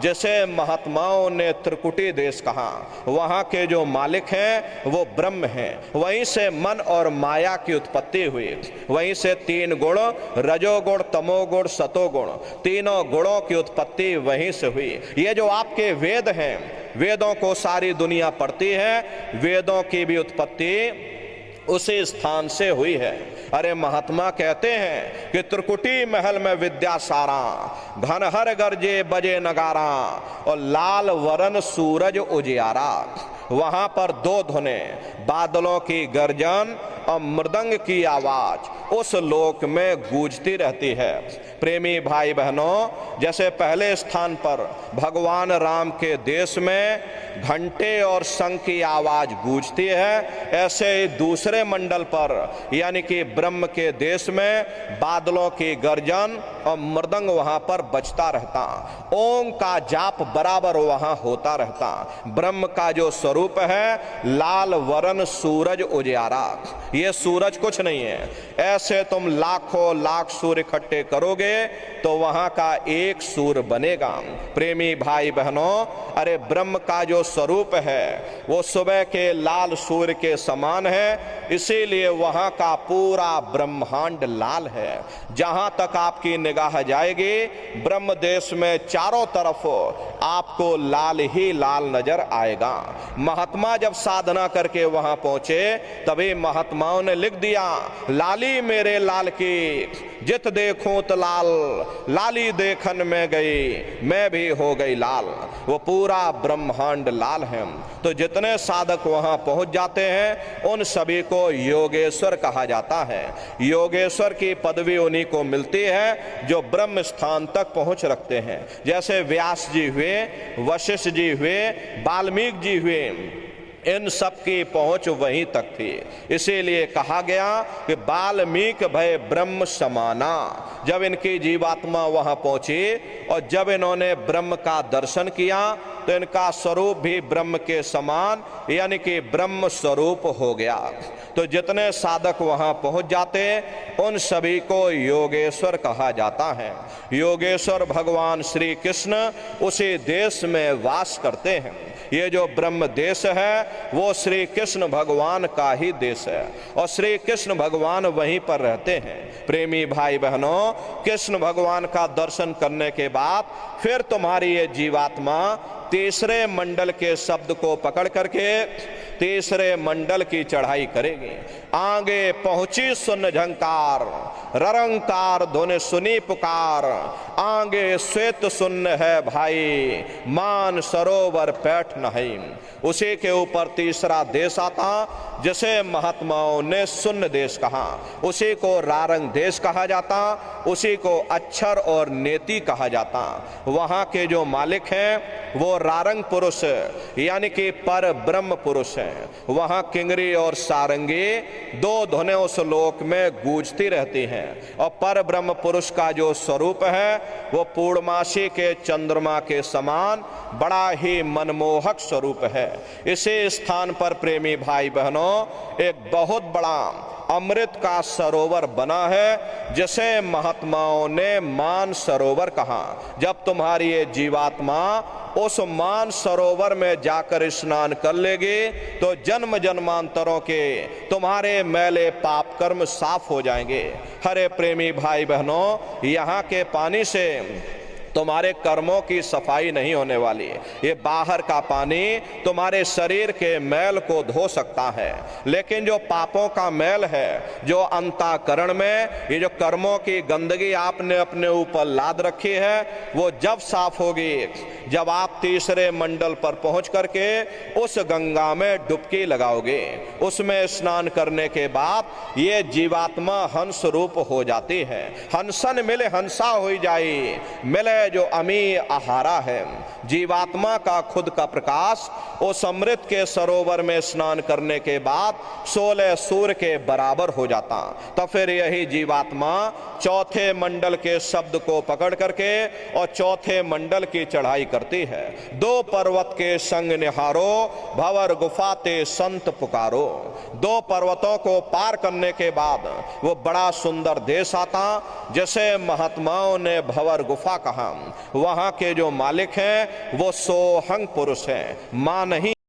जिसे महात्माओं ने त्रिकुटी देश कहा। वहां के जो मालिक हैं वो ब्रह्म हैं, वहीं से मन और माया की उत्पत्ति हुई, वहीं से तीन गुण रजोगुण तमोगुण सतोगुण, तीनों गुणों की उत्पत्ति वहीं से हुई। ये जो आपके वेद हैं, वेदों को सारी दुनिया पढ़ती है, वेदों की भी उत्पत्ति उसी स्थान से हुई है। अरे महात्मा कहते हैं कि त्रिकुटी महल में विद्या सारा, घनहर गरजे बजे नगारा, और लाल वरन सूरज उजियारा। वहां पर दो धुने, बादलों की गर्जन और मृदंग की आवाज उस लोक में गूंजती रहती है। प्रेमी भाई बहनों, जैसे पहले स्थान पर भगवान राम के देश में घंटे और शंख की आवाज गूंजती है, ऐसे ही दूसरे मंडल पर यानी कि ब्रह्म के देश में बादलों की गर्जन और मृदंग वहां पर बजता रहता, ओम का जाप बराबर वहां होता रहता। ब्रह्म का जो स्वरूप है लाल वरण सूरज उजियारा, ये सूरज कुछ नहीं है। ऐसे तुम लाखों लाख सूर्य इकट्ठे करोगे तो वहां का एक सूर्य बनेगा। प्रेमी भाई बहनों, अरे ब्रह्म का जो स्वरूप है वो सुबह के लाल सूर्य के समान है, इसीलिए वहां का पूरा ब्रह्मांड लाल है। जहां तक आपकी निगाह जाएगी ब्रह्म देश में चारों तरफ आपको लाल ही लाल नजर आएगा। महात्मा जब साधना करके वहां पहुंचे तभी महात्माओं ने लिख दिया, लाली मेरे लाल की, जित देखूं तो लाल, लाली देखन में गई, मैं भी हो गई लाल। वो पूरा ब्रह्मांड लाल है। तो जितने साधक वहां पहुंच जाते हैं उन सभी को योगेश्वर कहा जाता है। योगेश्वर की पदवी उन्हीं को मिलती है जो ब्रह्म स्थान तक पहुंच रखते हैं। जैसे व्यास जी हुए, वशिष्ठ जी हुए, वाल्मीकि जी हुए, इन सब की पहुंच वहीं तक थी। इसीलिए कहा गया कि वाल्मीकि भय ब्रह्म समाना। जब इनकी जीवात्मा वहां पहुंची और जब इन्होंने ब्रह्म का दर्शन किया तो इनका स्वरूप भी ब्रह्म के समान यानी कि ब्रह्म स्वरूप हो गया। तो जितने साधक वहां पहुंच जाते उन सभी को योगेश्वर कहा जाता है। योगेश्वर भगवान श्री कृष्ण उसी देश में वास करते हैं। ये जो ब्रह्म देश है वो श्री कृष्ण भगवान का ही देश है और श्री कृष्ण भगवान वहीं पर रहते हैं। प्रेमी भाई बहनों, कृष्ण भगवान का दर्शन करने के बाद फिर तुम्हारी ये जीवात्मा तीसरे मंडल के शब्द को पकड़ करके तीसरे मंडल की चढ़ाई करेगी। आगे पहुंची सुन झंकार, ररंकार धुन सुनी पुकार, आगे श्वेत सुन है भाई, मान सरोवर पैठ नहीं। उसी के ऊपर तीसरा देश आता जिसे महात्माओं ने सुन्न देश कहा, उसी को रारंग देश कहा जाता, उसी को अक्षर और नेति कहा जाता। वहां के जो मालिक हैं वो रारंग पुरुष यानी कि पर ब्रह्म पुरुष हैं। वहां किंगरी और सारंगी दो धुनें उस लोक में गूंजती रहती हैं और पर ब्रह्म पुरुष का जो स्वरूप है वो पूर्णमासी के चंद्रमा के समान बड़ा ही मनमोहक स्वरूप है। इसी स्थान पर प्रेमी भाई बहनों एक बहुत बड़ा अमृत का सरोवर बना है, जिसे महात्माओं ने मान सरोवर कहा। जब तुम्हारी ये जीवात्मा उस मान सरोवर में जाकर स्नान कर लेगी तो जन्म जन्मांतरों के तुम्हारे मैले पाप कर्म साफ हो जाएंगे। हरे प्रेमी भाई बहनों, यहाँ के पानी से तुम्हारे कर्मों की सफाई नहीं होने वाली। ये बाहर का पानी तुम्हारे शरीर के मैल को धो सकता है, लेकिन जो पापों का मैल है, जो अंतःकरण में ये जो कर्मों की गंदगी आपने अपने ऊपर लाद रखी है, वो जब साफ होगी जब आप तीसरे मंडल पर पहुंच करके उस गंगा में डुबकी लगाओगे। उसमें स्नान करने के बाद ये जीवात्मा हंस रूप हो जाती है। हंसन मिले हंसा हो जाई, मिले जो अमी आहारा है। जीवात्मा का खुद का प्रकाश उस अमृत के सरोवर में स्नान करने के बाद 16 सूर्य के बराबर हो जाता। तो फिर यही जीवात्मा चौथे मंडल के शब्द को पकड़ करके और चौथे मंडल की चढ़ाई करती है। 2 पर्वत के संग निहारो, भंवर गुफा ते संत पुकारो। 2 पर्वतों को पार करने के बाद वो बड़ा सुंदर देश आता, जैसे महात्माओं ने भंवर गुफा कहा। वहां के जो मालिक हैं वो सोहंग पुरुष हैं, मां नहीं।